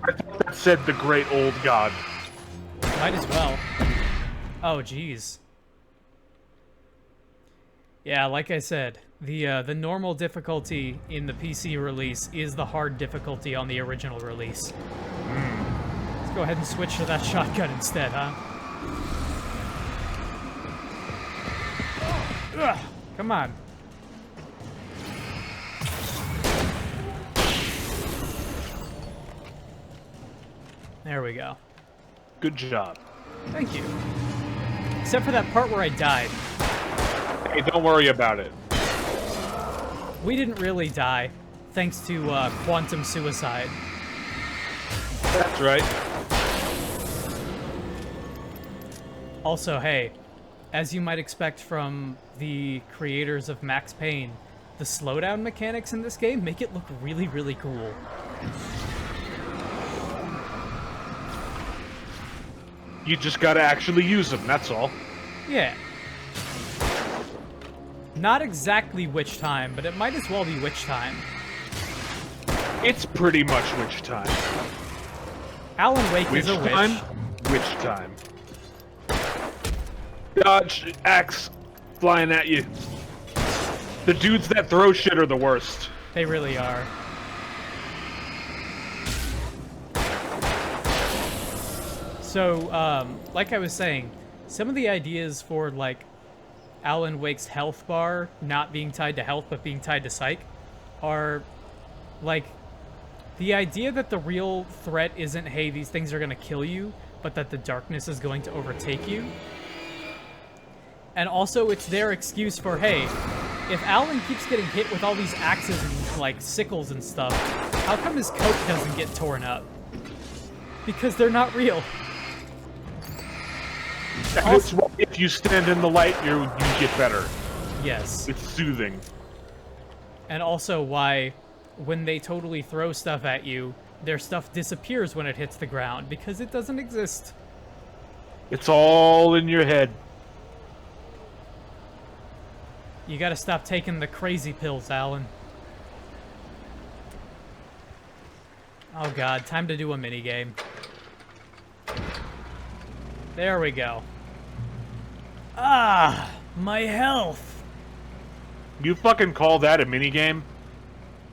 I thought that said the great old god. Might as well. Oh, jeez. Yeah, like I said, the normal difficulty in the PC release is the hard difficulty on the original release. Let's go ahead and switch to that shotgun instead, huh? Ugh, come on. There we go. Good job. Thank you. Except for that part where I died. Hey, don't worry about it. We didn't really die, thanks to quantum suicide. That's right. Also, hey, as you might expect from the creators of Max Payne, the slowdown mechanics in this game make it look really, really cool. You just gotta actually use them, that's all. Yeah. Not exactly witch time, but it might as well be witch time. It's pretty much witch time. Alan Wake is a witch. Time? Witch time. Dodge, axe, flying at you. The dudes that throw shit are the worst. They really are. So, like I was saying, some of the ideas for, like, Alan Wake's health bar not being tied to health but being tied to psych are, like, the idea that the real threat isn't, hey, these things are going to kill you, but that the darkness is going to overtake you. And also, it's their excuse for, hey, if Alan keeps getting hit with all these axes and, like, sickles and stuff, how come his coat doesn't get torn up? Because they're not real. Also, if you stand in the light, you get better. Yes. It's soothing. And also why, when they totally throw stuff at you, their stuff disappears when it hits the ground, because it doesn't exist. It's all in your head. You gotta stop taking the crazy pills, Alan. Oh god, time to do a minigame. There we go. Ah, my health. You fucking call that a minigame?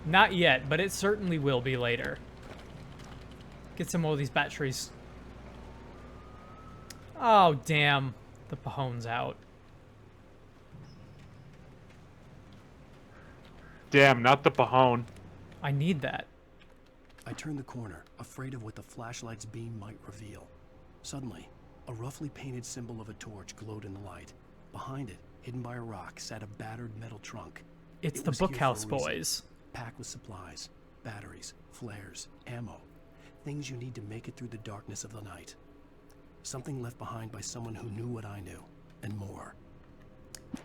Not yet, but it certainly will be later. Get some more of these batteries. Oh, damn. The Pahone's out. Damn, not the Pahone. I need that. I turned the corner, afraid of what the flashlight's beam might reveal. Suddenly, a roughly painted symbol of a torch glowed in the light. Behind it, hidden by a rock, sat a battered metal trunk. It's It the was here for a Bookhouse reason. Boys. Packed with supplies, batteries, flares, ammo. Things you need to make it through the darkness of the night. Something left behind by someone who knew what I knew, and more.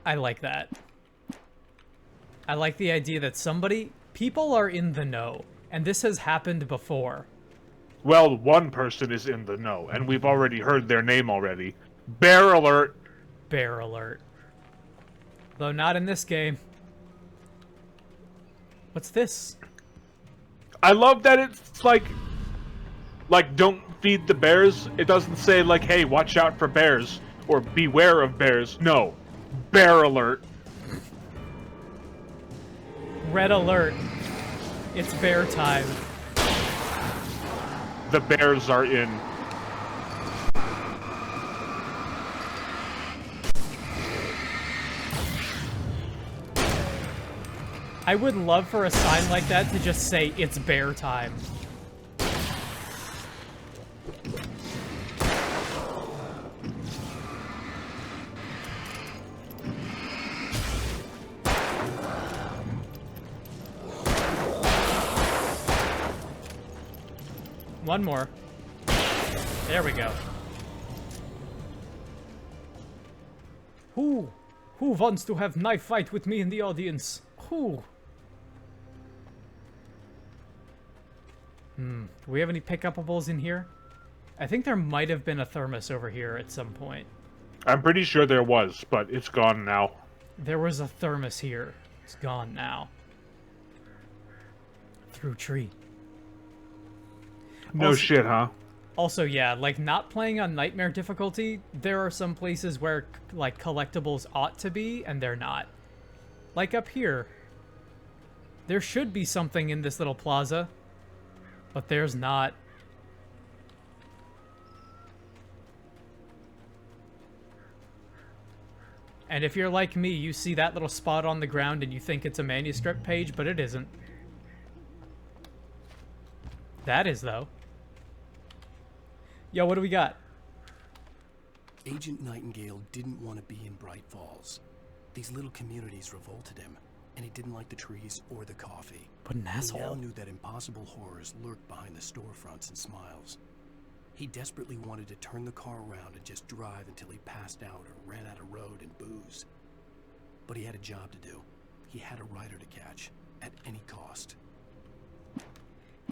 I like that. I like the idea that people are in the know, and this has happened before. Well, one person is in the know, and we've already heard their name already. Bear alert! Bear alert. Though not in this game. What's this? I love that it's like, don't feed the bears. It doesn't say, like, hey, watch out for bears, or beware of bears. No. Bear alert. Red alert. It's bear time. The bears are in. I would love for a sign like that to just say, it's bear time. One more. There we go. Who wants to have knife fight with me in the audience? Who? Do we have any pick-upables in here? I think there might have been a thermos over here at some point. I'm pretty sure there was, but it's gone now. There was a thermos here. It's gone now. Through tree. No Also, shit, huh? Also, yeah, like, not playing on Nightmare difficulty, there are some places where, like, collectibles ought to be, and they're not. Like up here. There should be something in this little plaza, but there's not. And if you're like me, you see that little spot on the ground and you think it's a manuscript page, but it isn't. That is, though. Yo, what do we got? Agent Nightingale didn't want to be in Bright Falls. These little communities revolted him, and he didn't like the trees or the coffee. What an asshole. He now knew that impossible horrors lurked behind the storefronts and smiles. He desperately wanted to turn the car around and just drive until he passed out or ran out of road and booze. But he had a job to do. He had a rider to catch, at any cost.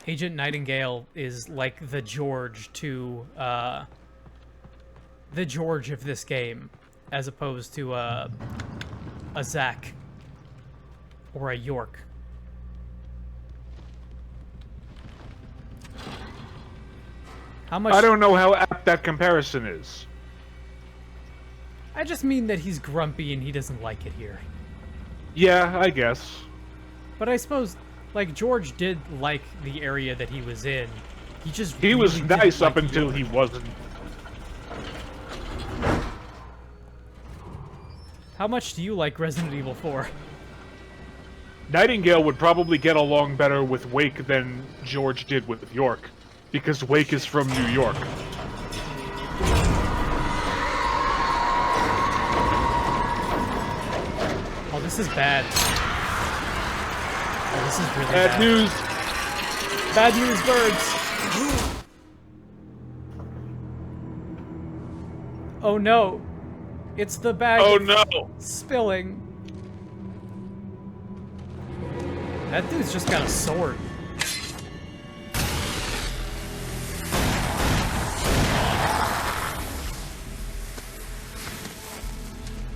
Agent Nightingale is like the George to, the George of this game, as opposed to, a Zack or a York. How much? I don't know how apt that comparison is. I just mean that he's grumpy and he doesn't like it here. Yeah, I guess. But I suppose, like, George did like the area that he was in. He was nice up until he wasn't. How much do you like Resident Evil 4? Nightingale would probably get along better with Wake than George did with York, because Wake is from New York. Oh, this is bad. Oh, this is really bad. Bad News. Bad news, birds. Oh no. It's the bag. Oh no. Spilling. That dude's just got a sword.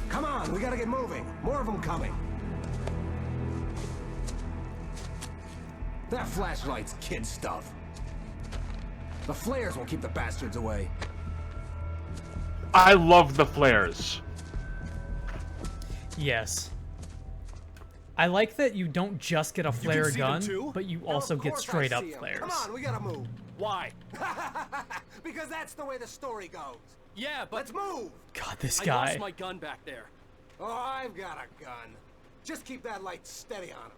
Come on, we gotta get moving. More of them coming. That flashlight's kid stuff. The flares will keep the bastards away. I love the flares. Yes. I like that you don't just get a flare gun, but you also get straight up flares. Come on, we gotta move. Why? Because that's the way the story goes. Yeah, but... Let's move! God, this I guy. lost my gun back there. Oh, I've got a gun. Just keep that light steady on him.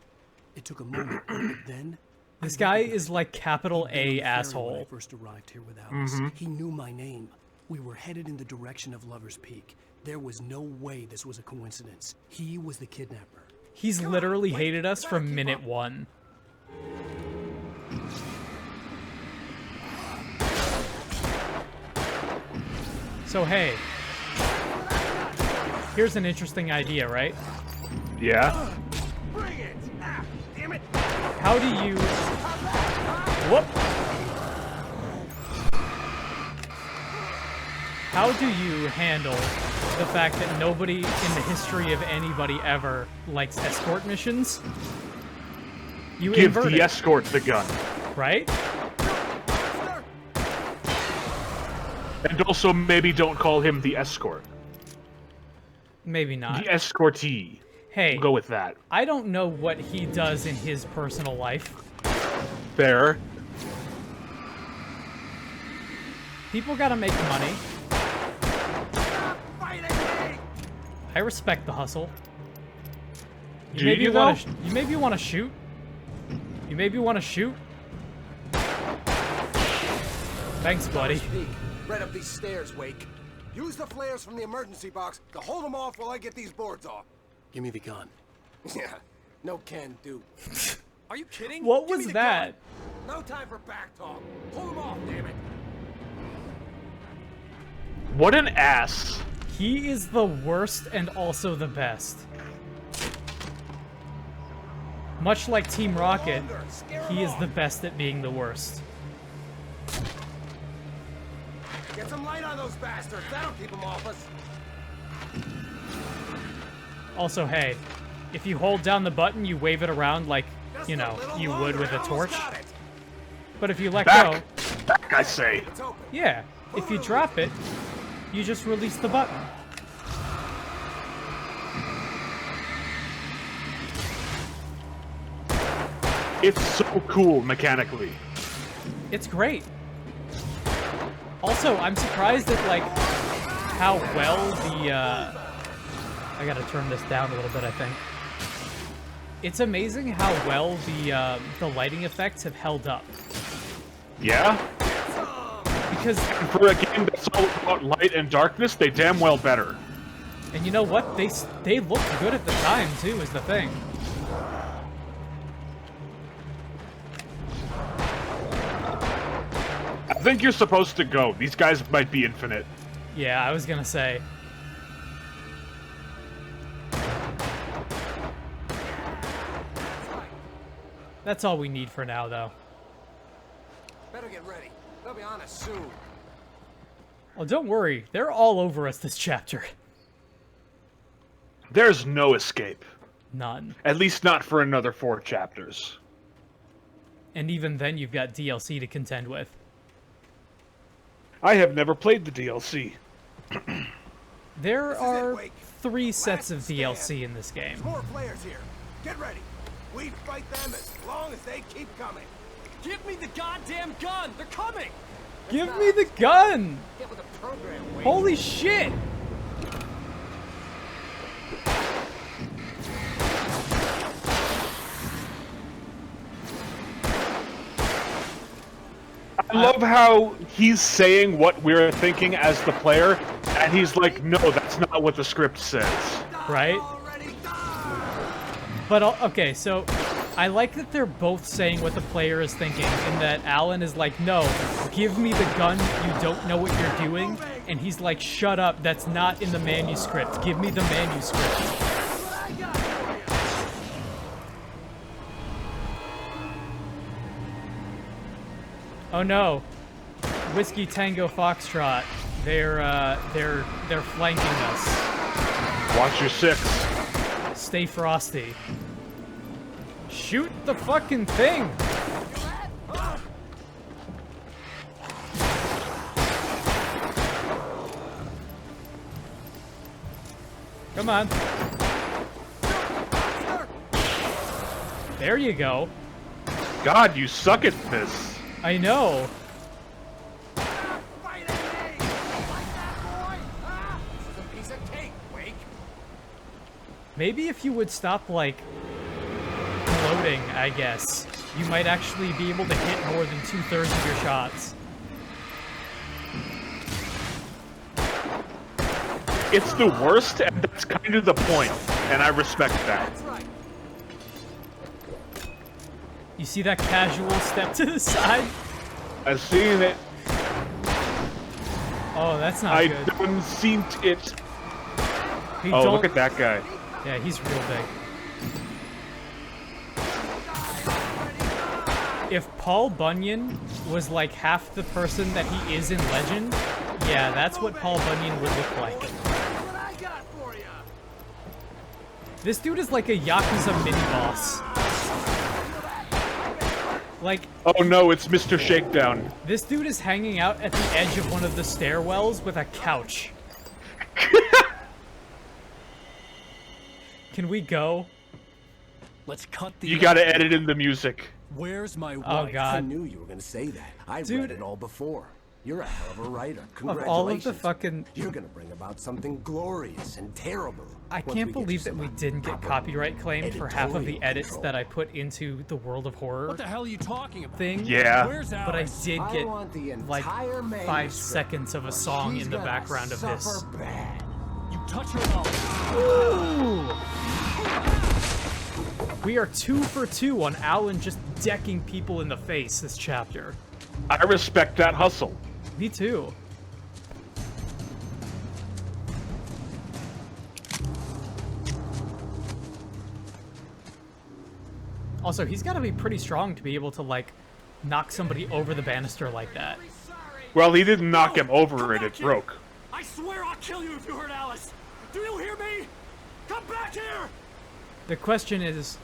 It took a moment, but then... This guy is like capital A When I asshole. first arrived here with Alice, he knew my name. We were headed in the direction of Lover's Peak. There was no way this was a coincidence. He was the kidnapper. He's literally hated us from minute one. So hey, here's an interesting idea, right? Yeah. Bring it! Ah, damn it! How do you... Whoop! How do you handle the fact that nobody in the history of anybody ever likes escort missions? You Give invert the it, escort the gun. right? And also maybe don't call him the escort. Maybe not. The escortee. Hey, We'll go with that. I don't know what he does in his personal life, Fair. People gotta make money. I respect the hustle. Do you, though? You maybe want to shoot. You maybe want to shoot. Thanks, buddy. Right up these stairs, Wake. Use the flares from the emergency box to hold them off while I get these boards off. Give me the gun. Yeah, no can do. Are you kidding? What Give was me the that? gun. No time for back talk. Pull them off, damn it. What an ass. He is the worst and also the best. Much like Team Rocket, he is the best at being the worst. Get some light on those bastards. That'll keep them off us. Also, hey, if you hold down the button, you wave it around like, you know, you would with a torch. But if you let go... Back, I say. Yeah, if you drop it, you just release the button. It's so cool mechanically. It's great. Also, I'm surprised at, like, how well the, I gotta turn this down a little bit, I think. It's amazing how well the lighting effects have held up. Yeah? Because... And for a game that's all about light and darkness, they damn well better. And you know what? They looked good at the time, too, is the thing. I think you're supposed to go. These guys might be infinite. Yeah, I was gonna say. That's all we need for now, though. Better get ready. They'll be on us soon. Oh, don't worry. They're all over us this chapter. There's no escape. None. At least not for another 4 chapters. And even then, you've got DLC to contend with. I have never played the DLC. There are 3 sets of DLC in this game. More players here. Get ready. We fight them as long as they keep coming. Give me the goddamn gun! They're coming! Give me the gun! Get with the program, Wade. Holy shit! I love how he's saying what we're thinking as the player, and he's like, no, that's not what the script says. Right? But, okay, so I like that they're both saying what the player is thinking, and that Alan is like, no, give me the gun, you don't know what you're doing, and he's like, shut up, that's not in the manuscript, give me the manuscript. Oh no, Whiskey Tango Foxtrot, they're flanking us. Watch your 6. Stay frosty. Shoot the fucking thing! Come on. There you go. God, you suck at this. I know. Maybe if you would stop, like, floating, I guess, you might actually be able to hit more than 2/3 of your shots. It's the worst, and that's kind of the point, and I respect that. You see that casual step to the side? I've seen it. Oh, that's not good. I done seen it. Oh, look at that guy. Yeah, he's real big. If Paul Bunyan was like half the person that he is in Legend, yeah, that's what Paul Bunyan would look like. This dude is like a Yakuza mini-boss. Like... Oh no, it's Mr. Shakedown. This dude is hanging out at the edge of one of the stairwells with a couch. Can we go? Let's cut the... You gotta edit in the music. Where's my wife? Oh God. I knew you were gonna say that. I read it all before. You're a hell of a writer. Of Congratulations. all of the fucking... You're gonna bring about something glorious and terrible. I can't believe that we didn't get copyright claimed for half of the edits that I put into the World of Horror. What the hell are you talking about? Thing. Yeah. Where's But I Alice? did get want the like entire 5 manuscript, seconds of a or song she's in the gonna background of this. suffer bad. You touch her Ooh. We are 2 for 2 on Alan just decking people in the face this chapter. I respect that hustle. Me too. Also, he's got to be pretty strong to be able to, like, knock somebody over the banister like that. Well, he didn't knock him over it broke. I swear I'll kill you if you hurt Alice. Do you hear me? Come back here! The question is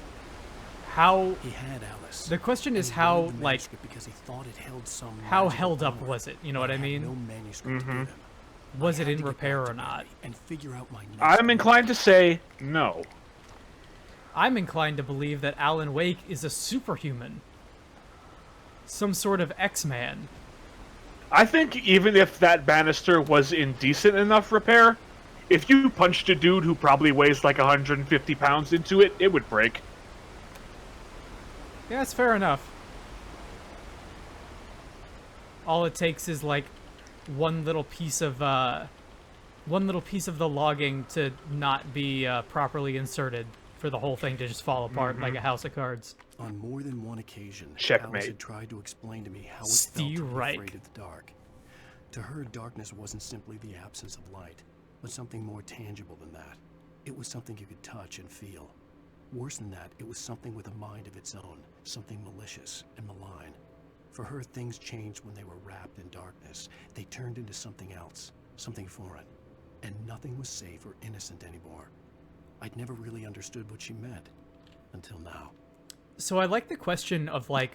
how... He had Alice. The question is how, like... Because he thought it held some how held up was it? You know what I mean? No manuscript to give him. Was it in repair or not? And figure out my I'm inclined to say no. I'm inclined to believe that Alan Wake is a superhuman. Some sort of X-Man. I think even if that banister was in decent enough repair, if you punched a dude who probably weighs like 150 pounds into it, it would break. Yeah, that's fair enough. All it takes is like one little piece of the logging to not be properly inserted for the whole thing to just fall apart like a house of cards. On more than one occasion, Checkmate. Alice had tried to explain to me how it felt to be afraid of the dark. To her, darkness wasn't simply the absence of light, but something more tangible than that. It was something you could touch and feel. Worse than that, it was something with a mind of its own, something malicious and malign. For her, things changed when they were wrapped in darkness. They turned into something else, something foreign, and nothing was safe or innocent anymore. I'd never really understood what she meant, until now. So I like the question of, like,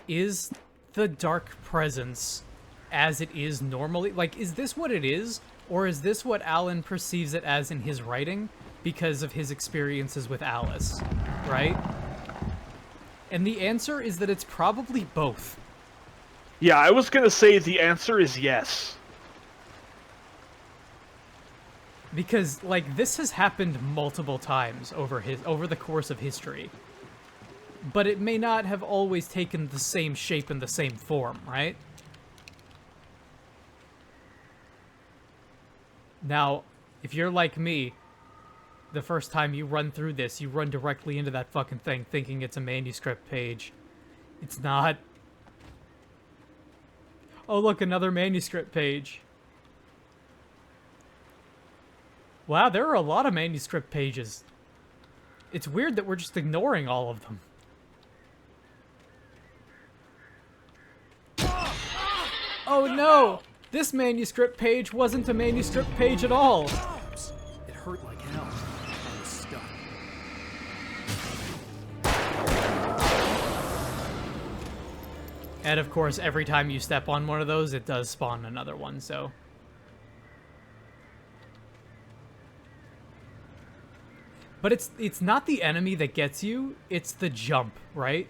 is the dark presence as it is normally? Like, is this what it is? Or is this what Alan perceives it as in his writing because of his experiences with Alice, right? And the answer is that it's probably both. Yeah, I was gonna say the answer is yes. Because, like, this has happened multiple times over the course of history. But it may not have always taken the same shape and the same form, right? Now, if you're like me, the first time you run through this, you run directly into that fucking thing thinking it's a manuscript page. It's not. Oh, look, another manuscript page. Wow, there are a lot of manuscript pages. It's weird that we're just ignoring all of them. Oh no! This manuscript page wasn't a manuscript page at all! It hurt like hell. I was stuck. And of course, every time you step on one of those, it does spawn another one, so... But it's not the enemy that gets you, it's the jump, right?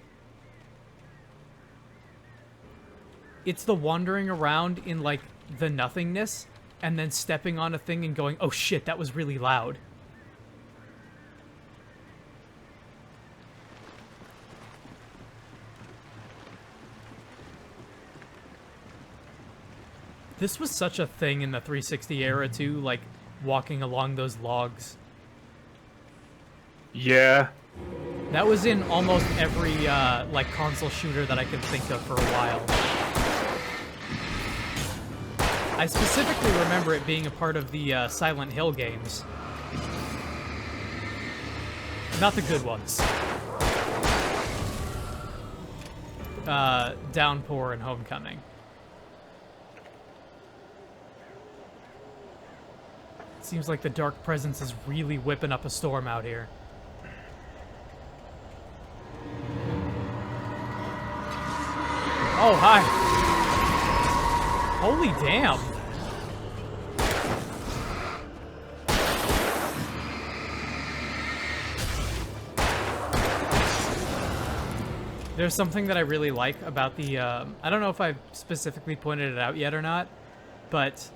It's the wandering around in, like, the nothingness, and then stepping on a thing and going, oh shit, that was really loud. This was such a thing in the 360 era, too, like, walking along those logs. Yeah. That was in almost every, like, console shooter that I can think of for a while. I specifically remember it being a part of the Silent Hill games. Not the good ones. Downpour and Homecoming. Seems like the Dark Presence is really whipping up a storm out here. Oh, hi. Holy damn. There's something that I really like about the, I don't know if I've specifically pointed it out yet or not, but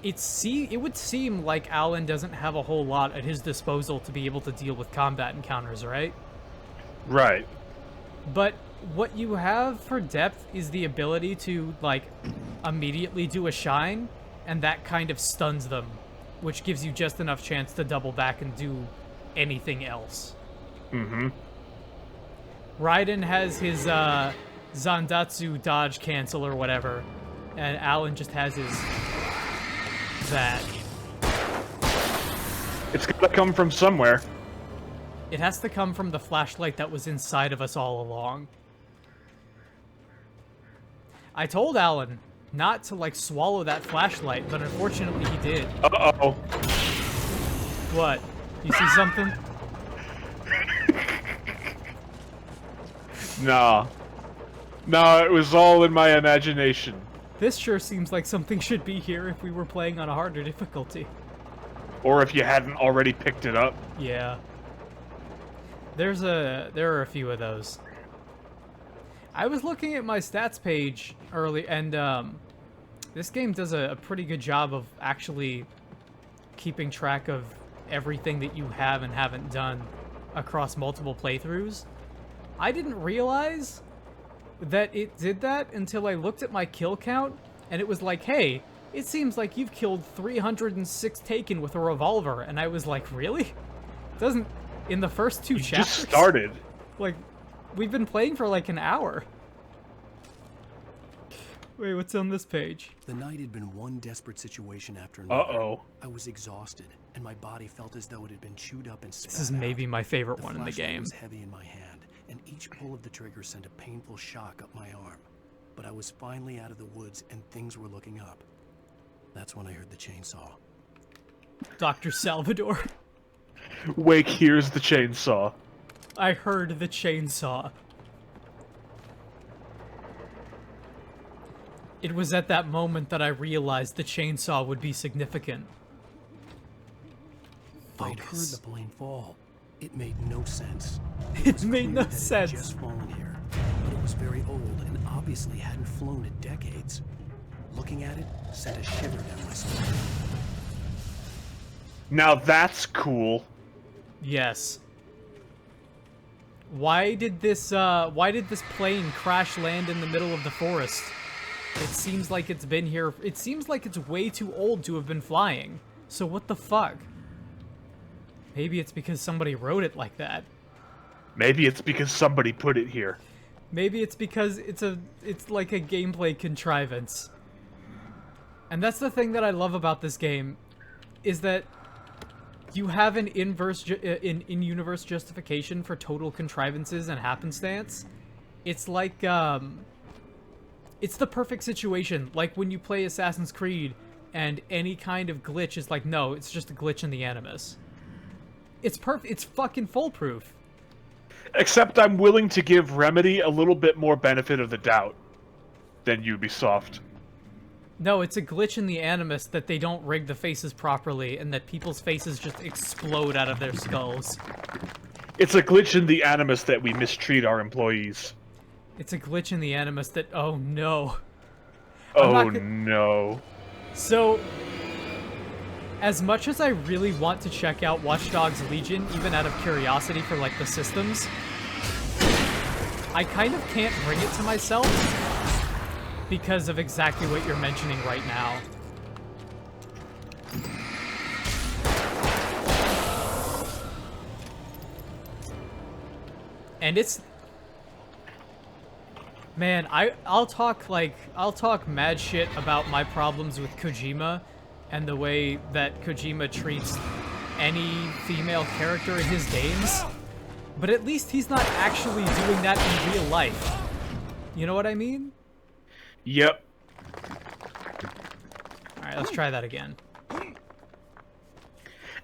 it would seem like Alan doesn't have a whole lot at his disposal to be able to deal with combat encounters, right? Right. But what you have for depth is the ability to, like, immediately do a shine, and that kind of stuns them, which gives you just enough chance to double back and do anything else. Mm-hmm. Raiden has his Zandatsu dodge cancel or whatever, and Alan just has his that. It's gotta come from somewhere. It has to come from the flashlight that was inside of us all along. I told Alan not to, like, swallow that flashlight, but unfortunately he did. Uh-oh. What? You see something? Nah. No, it was all in my imagination. This sure seems like something should be here if we were playing on a harder difficulty. Or if you hadn't already picked it up. Yeah. There are a few of those. I was looking at my stats page early, and this game does a pretty good job of actually keeping track of everything that you have and haven't done across multiple playthroughs. I didn't realize that it did that until I looked at my kill count, and it was like, hey, it seems like you've killed 306 Taken with a revolver, and I was like, really? It doesn't... In the first two chapters? Just started. Like, we've been playing for like an hour. Wait, what's on this page? The night had been one desperate situation after another. Uh-oh. I was exhausted, and my body felt as though it had been chewed up and spat This is maybe my favorite one in the flashlight game. was heavy in my hand, and each pull of the trigger sent a painful shock up my arm. But I was finally out of the woods, and things were looking up. That's when I heard the chainsaw. Dr. Salvador. Wake hears the chainsaw. I heard the chainsaw. It was at that moment that I realized the chainsaw would be significant. I'd heard the plane fall. It made no sense. It made no sense. It had just fallen here, but it was very old and obviously hadn't flown in decades. Looking at it sent a shiver down my spine. Now that's cool. Yes. Why did this plane crash land in the middle of the forest? It seems like it's been here. It seems like it's way too old to have been flying. So what the fuck? Maybe it's because somebody wrote it like that. Maybe it's because somebody put it here. Maybe it's because it's like a gameplay contrivance. And that's the thing that I love about this game, is that you have an in-universe justification for total contrivances and happenstance. It's like, it's the perfect situation. Like when you play Assassin's Creed and any kind of glitch is like, no, it's just a glitch in the Animus. It's perfect. It's fucking foolproof. Except I'm willing to give Remedy a little bit more benefit of the doubt than Ubisoft. No, it's a glitch in the Animus that they don't rig the faces properly and that people's faces just explode out of their skulls. It's a glitch in the Animus that we mistreat our employees. It's a glitch in the Animus that... Oh, no. Oh, no. So, as much as I really want to check out Watch Dogs Legion, even out of curiosity for, like, the systems, I kind of can't bring it to myself because of exactly what you're mentioning right now. And it's... Man, I'll talk mad shit about my problems with Kojima and the way that Kojima treats any female character in his games, but at least he's not actually doing that in real life. You know what I mean? Yep. Alright, let's try that again.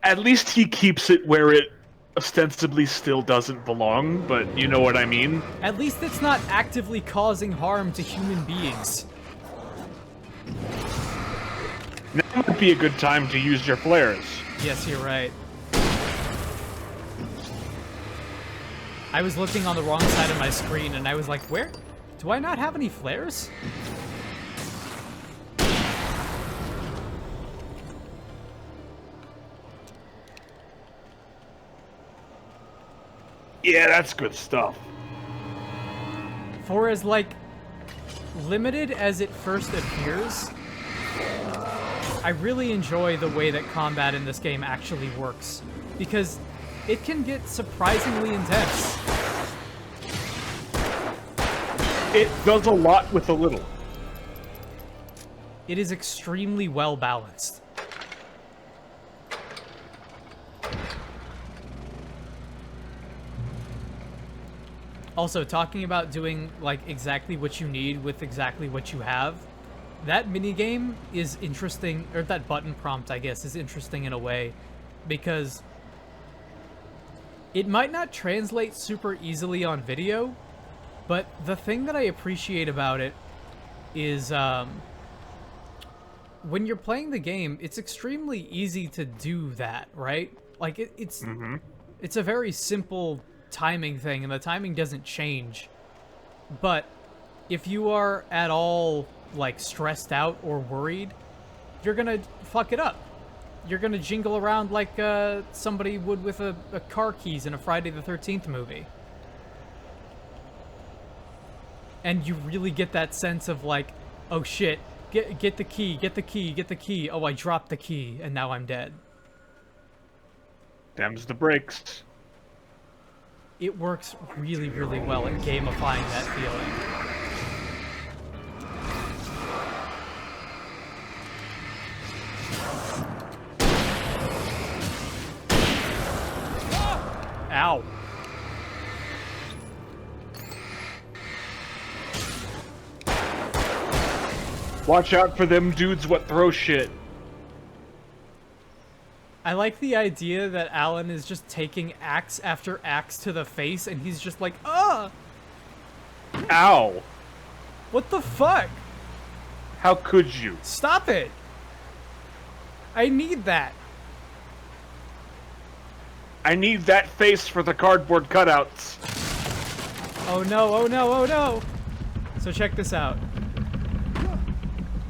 At least he keeps it where it ostensibly still doesn't belong, but you know what I mean? At least it's not actively causing harm to human beings. Now might be a good time to use your flares. Yes, you're right. I was looking on the wrong side of my screen, and I was like, where? Do I not have any flares? Yeah, that's good stuff. For as, like, limited as it first appears, I really enjoy the way that combat in this game actually works, because it can get surprisingly intense. It does a lot with a little. It is extremely well balanced. Also, talking about doing, like, exactly what you need with exactly what you have, that minigame is interesting, or that button prompt, I guess, is interesting in a way, because it might not translate super easily on video, but the thing that I appreciate about it is, when you're playing the game, it's extremely easy to do that, right? Like, it's a very simple timing thing, and the timing doesn't change. But if you are at all, like, stressed out or worried, you're gonna fuck it up. You're gonna jingle around like somebody would with a car keys in a Friday the 13th movie. And you really get that sense of, like, oh shit, get the key, get the key, get the key. Oh, I dropped the key, and now I'm dead. Them's the breaks. It works really, really well at gamifying that feeling. Ow. Watch out for them dudes what throw shit. I like the idea that Alan is just taking axe after axe to the face, and he's just like, ah! Ow. What the fuck? How could you? Stop it! I need that. I need that face for the cardboard cutouts. Oh no, oh no, oh no! So check this out.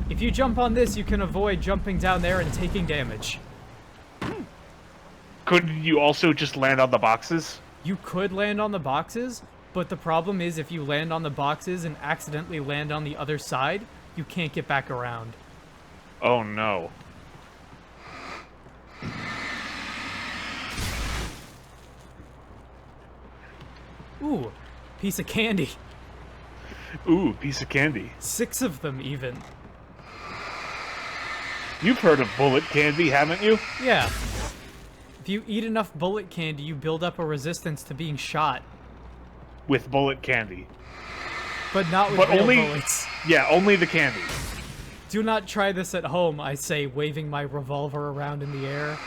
If you jump on this, you can avoid jumping down there and taking damage. Couldn't you also just land on the boxes? You could land on the boxes, but the problem is if you land on the boxes and accidentally land on the other side, you can't get back around. Oh no. Ooh, piece of candy. Ooh, piece of candy. 6 of them, even. You've heard of bullet candy, haven't you? Yeah. If you eat enough bullet candy, you build up a resistance to being shot. With bullet candy. But not with real bullets. Yeah, only the candy. Do not try this at home, I say, waving my revolver around in the air.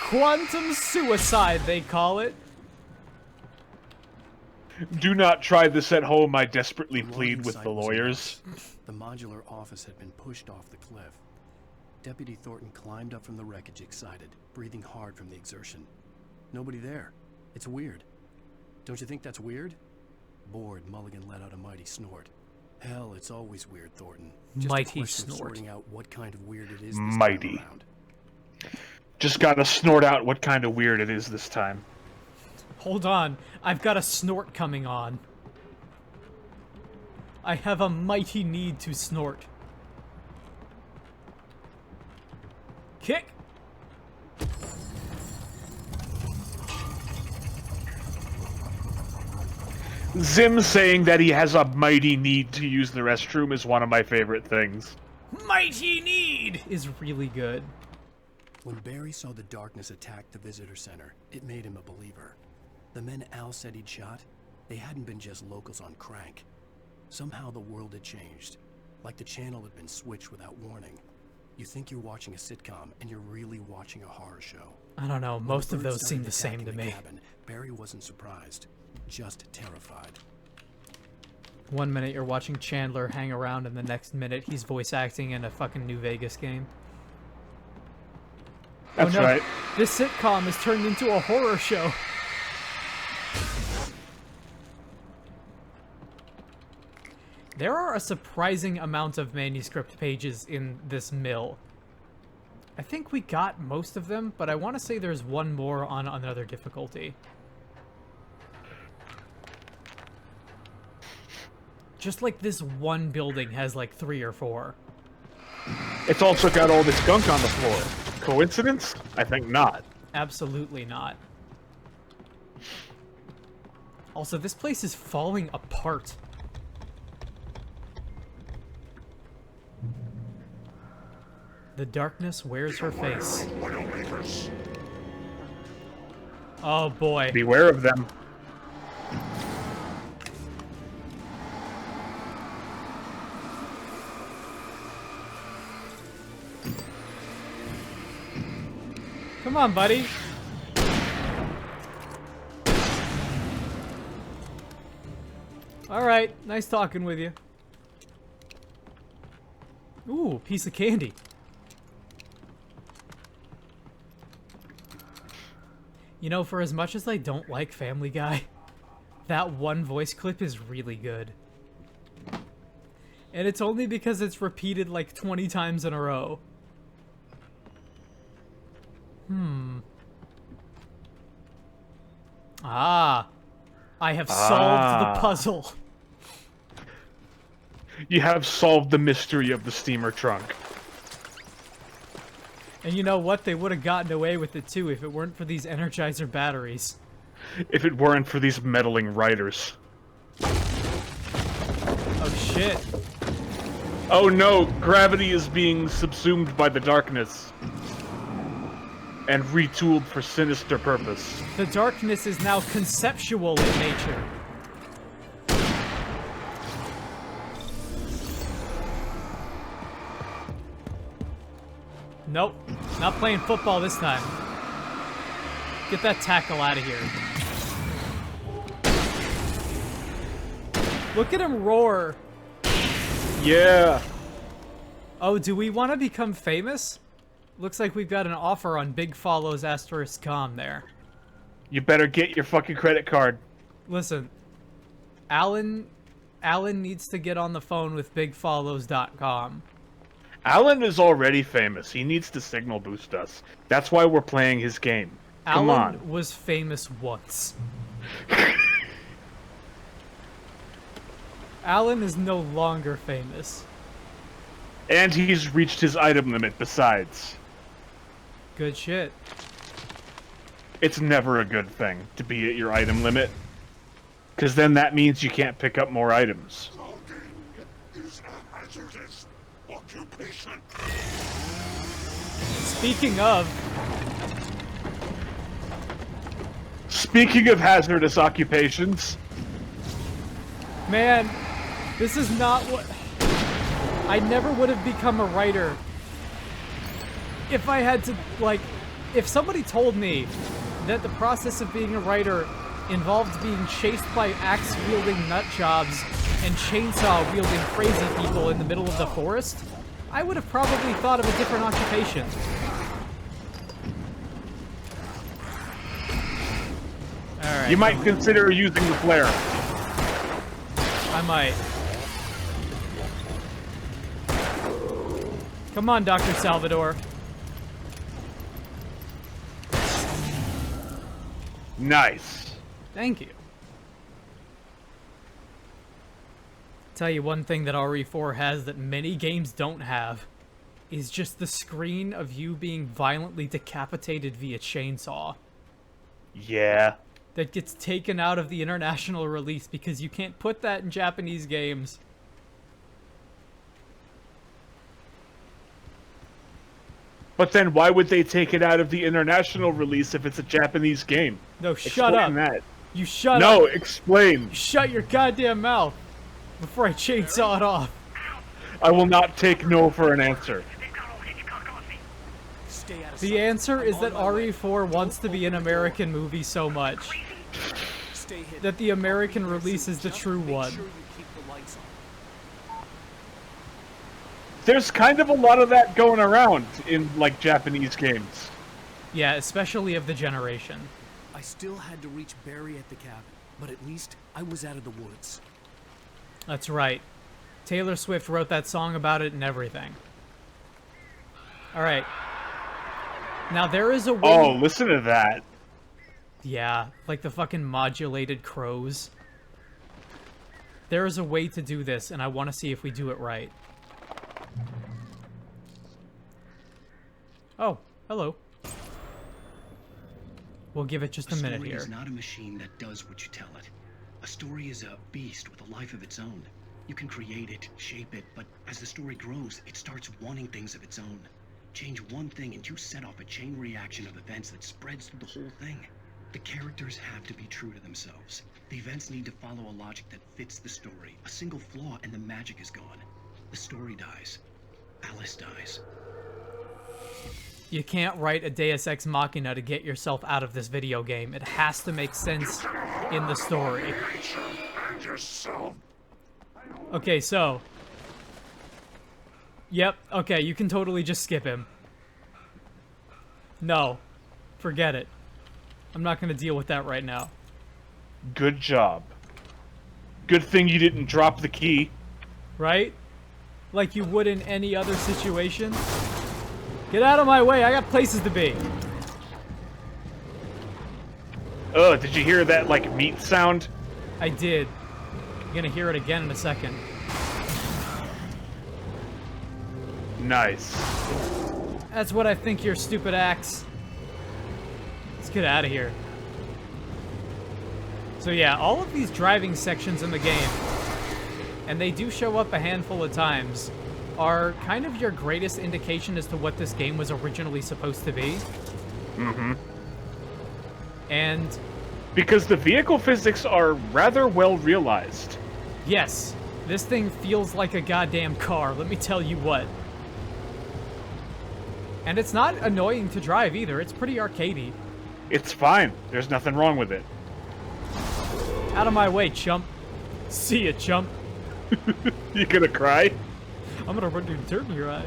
Quantum suicide, they call it. Do not try this at home, I desperately plead with the lawyers. The modular office had been pushed off the cliff. Deputy Thornton climbed up from the wreckage excited, breathing hard from the exertion. Nobody there. It's weird. Don't you think that's weird? Bored, Mulligan let out a mighty snort. Hell, it's always weird, Thornton. Just mighty a question of snort. sorting out what kind of weird it is this Mighty. time around. Just gotta snort out what kind of weird it is this time. Hold on, I've got a snort coming on. I have a mighty need to snort. Kick! Zim saying that he has a mighty need to use the restroom is one of my favorite things. Mighty need is really good. When Barry saw the darkness attack the visitor center, it made him a believer. The men Al said he'd shot, they hadn't been just locals on crank. Somehow the world had changed, like the channel had been switched without warning. You think you're watching a sitcom, and you're really watching a horror show. I don't know, most of those seem the same to me. Cabin, Barry wasn't surprised, just terrified. 1 minute you're watching Chandler hang around, and the next minute he's voice acting in a fucking New Vegas game. That's oh, no. right. This sitcom has turned into a horror show. There are a surprising amount of manuscript pages in this mill. I think we got most of them, but I want to say there's one more on another difficulty. Just like this one building has like 3 or 4. It's also got all this gunk on the floor. Coincidence? I think not. Absolutely not. Also, this place is falling apart. The darkness wears her face. Oh boy. Beware of them. Come on, buddy. Alright, nice talking with you. Ooh, piece of candy. You know, for as much as I don't like Family Guy, that one voice clip is really good. And it's only because it's repeated like 20 times in a row. Ah. I have solved the puzzle. You have solved the mystery of the steamer trunk. And you know what? They would have gotten away with it too if it weren't for these Energizer batteries. If it weren't for these meddling writers. Oh shit. Oh no, gravity is being subsumed by the darkness. And retooled for sinister purpose. The darkness is now conceptual in nature. Nope. Not playing football this time. Get that tackle out of here. Look at him roar. Yeah. Oh, do we want to become famous? Looks like we've got an offer on Big Follows *com there. You better get your fucking credit card. Listen, Alan needs to get on the phone with BigFollows.com. Alan is already famous. He needs to signal boost us. That's why we're playing his game. Come on. Alan was famous once. Alan is no longer famous. And he's reached his item limit besides. Good shit. It's never a good thing to be at your item limit. Because then that means you can't pick up more items. Speaking of hazardous occupations. Man, this is not what... I never would have become a writer if I had to, like, if somebody told me that the process of being a writer involved being chased by axe-wielding nutjobs and chainsaw-wielding crazy people in the middle of the forest, I would have probably thought of a different occupation. Alright. You might consider using the flare. I might. Come on, Dr. Salvador. Nice. Thank you. Tell you one thing that RE4 has that many games don't have is just the screen of you being violently decapitated via chainsaw. Yeah. That gets taken out of the international release because you can't put that in Japanese games. But then why would they take it out of the international release if it's a Japanese game? No, shut up. That. You shut up. No, explain. Shut your goddamn mouth before I chainsaw it off. I will not take no for an answer. The answer is that RE4 wants to be an American movie so much that the American release is the true one. There's kind of a lot of that going around in, like, Japanese games. Yeah, especially of the generation. I still had to reach Barry at the cabin, but at least I was out of the woods. That's right. Taylor Swift wrote that song about it and everything. Alright. Now there is a way... Oh, listen to that. Yeah, like the fucking modulated crows. There is a way to do this, and I want to see if we do it right. Oh, hello. We'll give it just a minute here. A story is not a machine that does what you tell it. A story is a beast with a life of its own. You can create it, shape it, but as the story grows, it starts wanting things of its own. Change one thing and you set off a chain reaction of events that spreads through the whole thing. The characters have to be true to themselves. The events need to follow a logic that fits the story. A single flaw and the magic is gone. The story dies. Alice dies. You can't write a Deus Ex Machina to get yourself out of this video game. It has to make sense in the story. Okay, so... Yep, okay, you can totally just skip him. No. Forget it. I'm not gonna deal with that right now. Good job. Good thing you didn't drop the key. Right? Like you would in any other situation. Get out of my way, I got places to be. Oh, did you hear that, like, meat sound? I did. You're gonna hear it again in a second. Nice. That's what I think, your stupid axe. Let's get out of here. So yeah, all of these driving sections in the game, and they do show up a handful of times, are kind of your greatest indication as to what this game was originally supposed to be. Mm-hmm. And... because the vehicle physics are rather well realized. Yes, this thing feels like a goddamn car, let me tell you what. And it's not annoying to drive either, it's pretty arcadey. It's fine, there's nothing wrong with it. Out of my way, chump. See ya, chump. You gonna cry? I'm gonna run through the dirt in your eye.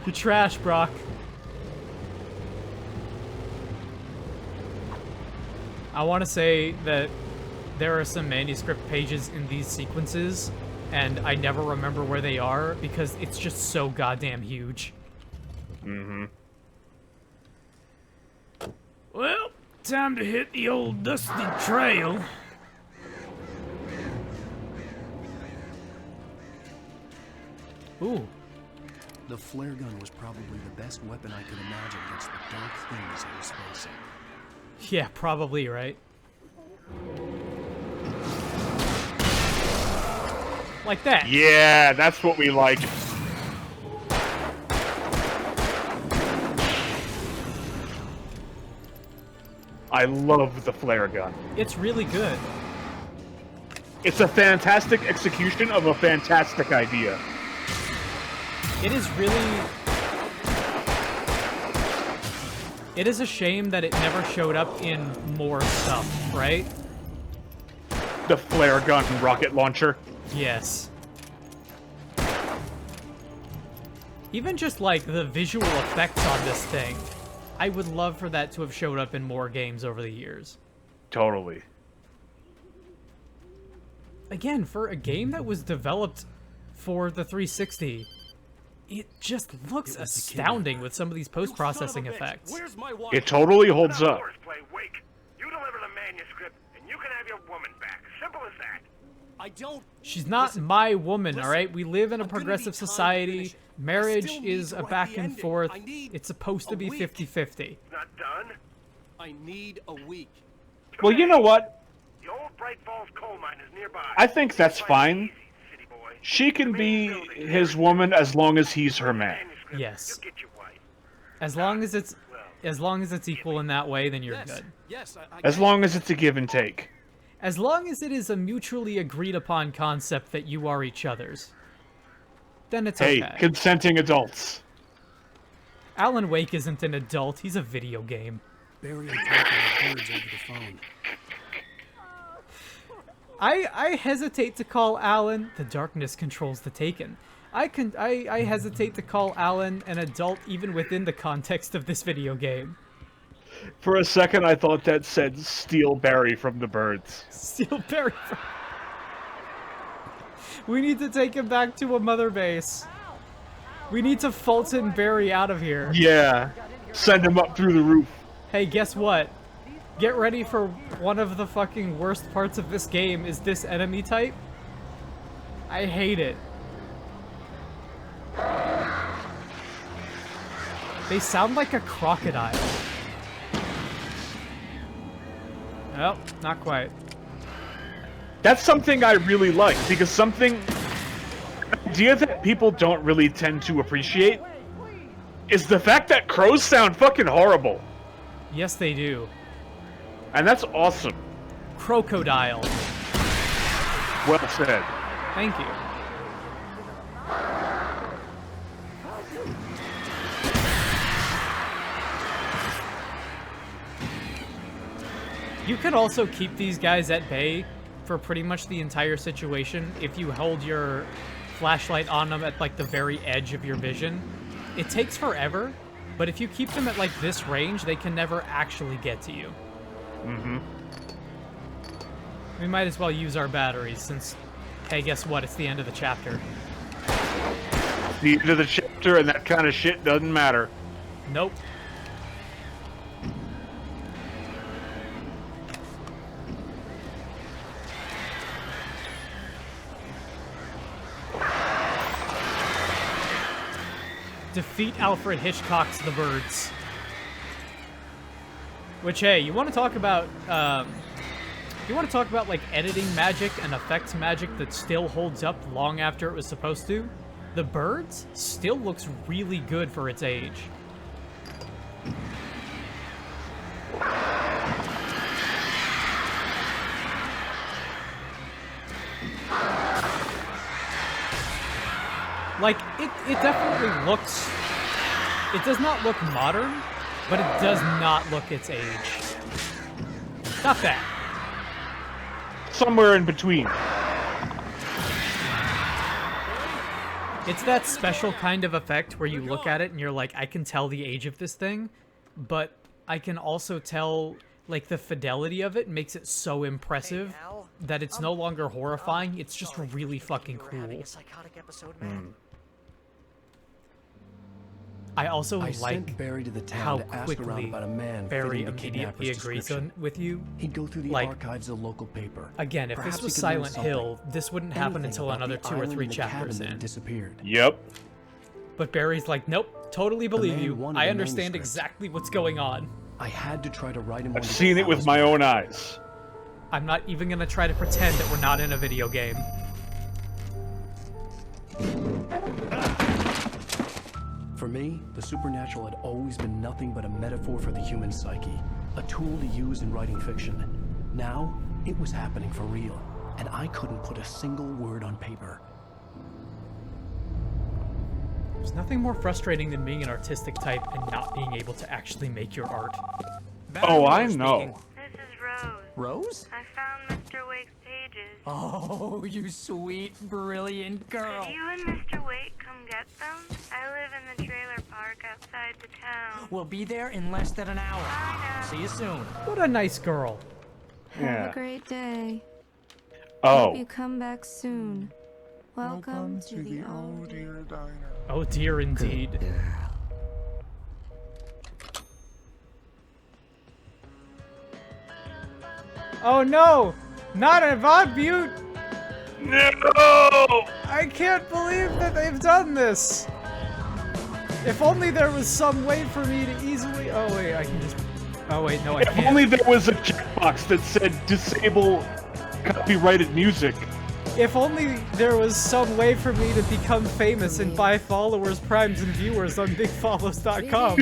You're trash, Brock. I want to say that there are some manuscript pages in these sequences, and I never remember where they are because it's just so goddamn huge. Mm-hmm. Well, time to hit the old dusty trail. Ooh. The flare gun was probably the best weapon I could imagine against the dark things I was facing. Yeah, probably, right? Like that. Yeah, that's what we like. I love the flare gun. It's really good. It's a fantastic execution of a fantastic idea. It is really... It is a shame that it never showed up in more stuff, right? The flare gun rocket launcher. Yes. Even just like the visual effects on this thing, I would love for that to have showed up in more games over the years. Totally. Again, for a game that was developed for the 360, it just looks astounding with some of these post-processing effects. It totally holds up. Wake. You deliver the manuscript, and you can have your woman back. Simple as that. I don't... She's not my woman, alright? We live in a progressive society. Marriage is a back and forth. It's supposed to be 50-50. Not done? I need a week. Well, you know what? The old Bright Falls coal mine is nearby. I think that's fine. She can be his woman as long as he's her man. Yes. As long as it's equal in that way, then you're good. Yes, As long as it's a give and take. As long as it is a mutually agreed upon concept that you are each other's, then it's okay. Hey, consenting adults. Alan Wake isn't an adult, he's a video game. Barry and talking with birds over the phone. I hesitate to call Alan... The darkness controls the taken. I hesitate to call Alan an adult even within the context of this video game. For a second, I thought that said steal Barry from the birds. Steal Barry from... We need to take him back to a mother base. We need to Fulton Barry out of here. Yeah. Send him up through the roof. Hey, guess what? Get ready for one of the fucking worst parts of this game is this enemy type. I hate it. They sound like a crocodile. Oh, not quite. That's something I really like, because something... An idea that people don't really tend to appreciate is the fact that crows sound fucking horrible. Yes, they do. And that's awesome. Crocodile. Well said. Thank you. You could also keep these guys at bay for pretty much the entire situation if you hold your flashlight on them at like the very edge of your vision. It takes forever, but if you keep them at like this range, they can never actually get to you. Mm-hmm. We might as well use our batteries since, hey, guess what? It's the end of the chapter. The end of the chapter and that kind of shit doesn't matter. Nope. Defeat Alfred Hitchcock's The Birds. Which, hey, you want to talk about like editing magic and effects magic that still holds up long after it was supposed to? The Birds still looks really good for its age. Like, it definitely looks... It does not look modern, but it does not look its age. Not bad. Somewhere in between. It's that special kind of effect where you look at it and you're like, I can tell the age of this thing, but I can also tell, like, the fidelity of it makes it so impressive that it's no longer horrifying, it's just really fucking cool. I also like Barry to the town how to ask quickly around about a man Barry fitting the immediately kidnapper's agrees description. with you. He'd go through the Like, archives of the local paper. Again, if Perhaps this was he could learn Silent something. Hill, this wouldn't happen Anything until about another the 2 or island 3 and the chapters cabin that in. disappeared. Yep. But Barry's like, nope, totally believe man you. wanted I a understand manuscript. exactly what's going on. I had to try to write him. I've seen it with my own eyes. I'm not even gonna try to pretend that we're not in a video game. For me, the supernatural had always been nothing but a metaphor for the human psyche, a tool to use in writing fiction. Now, it was happening for real, and I couldn't put a single word on paper. There's nothing more frustrating than being an artistic type and not being able to actually make your art. Oh, I know. This is Rose. Rose? I found Mr. Wake's pages. Oh, you sweet, brilliant girl. Could you and Mr. Wake come get them? I live in the trailer park outside the town. We'll be there in less than an hour. See you soon. What a nice girl. Have a great day. Oh. Hope you come back soon. Welcome to the Oh Dear Diner. Oh dear, indeed. Oh no! Not a VOD Butte! No! I can't believe that they've done this! If only there was some way for me to easily... Oh wait, I can just... Oh wait, no I If can't. only there was a checkbox that said disable copyrighted music. If only there was some way for me to become famous and buy followers, primes, and viewers on bigfollows.com.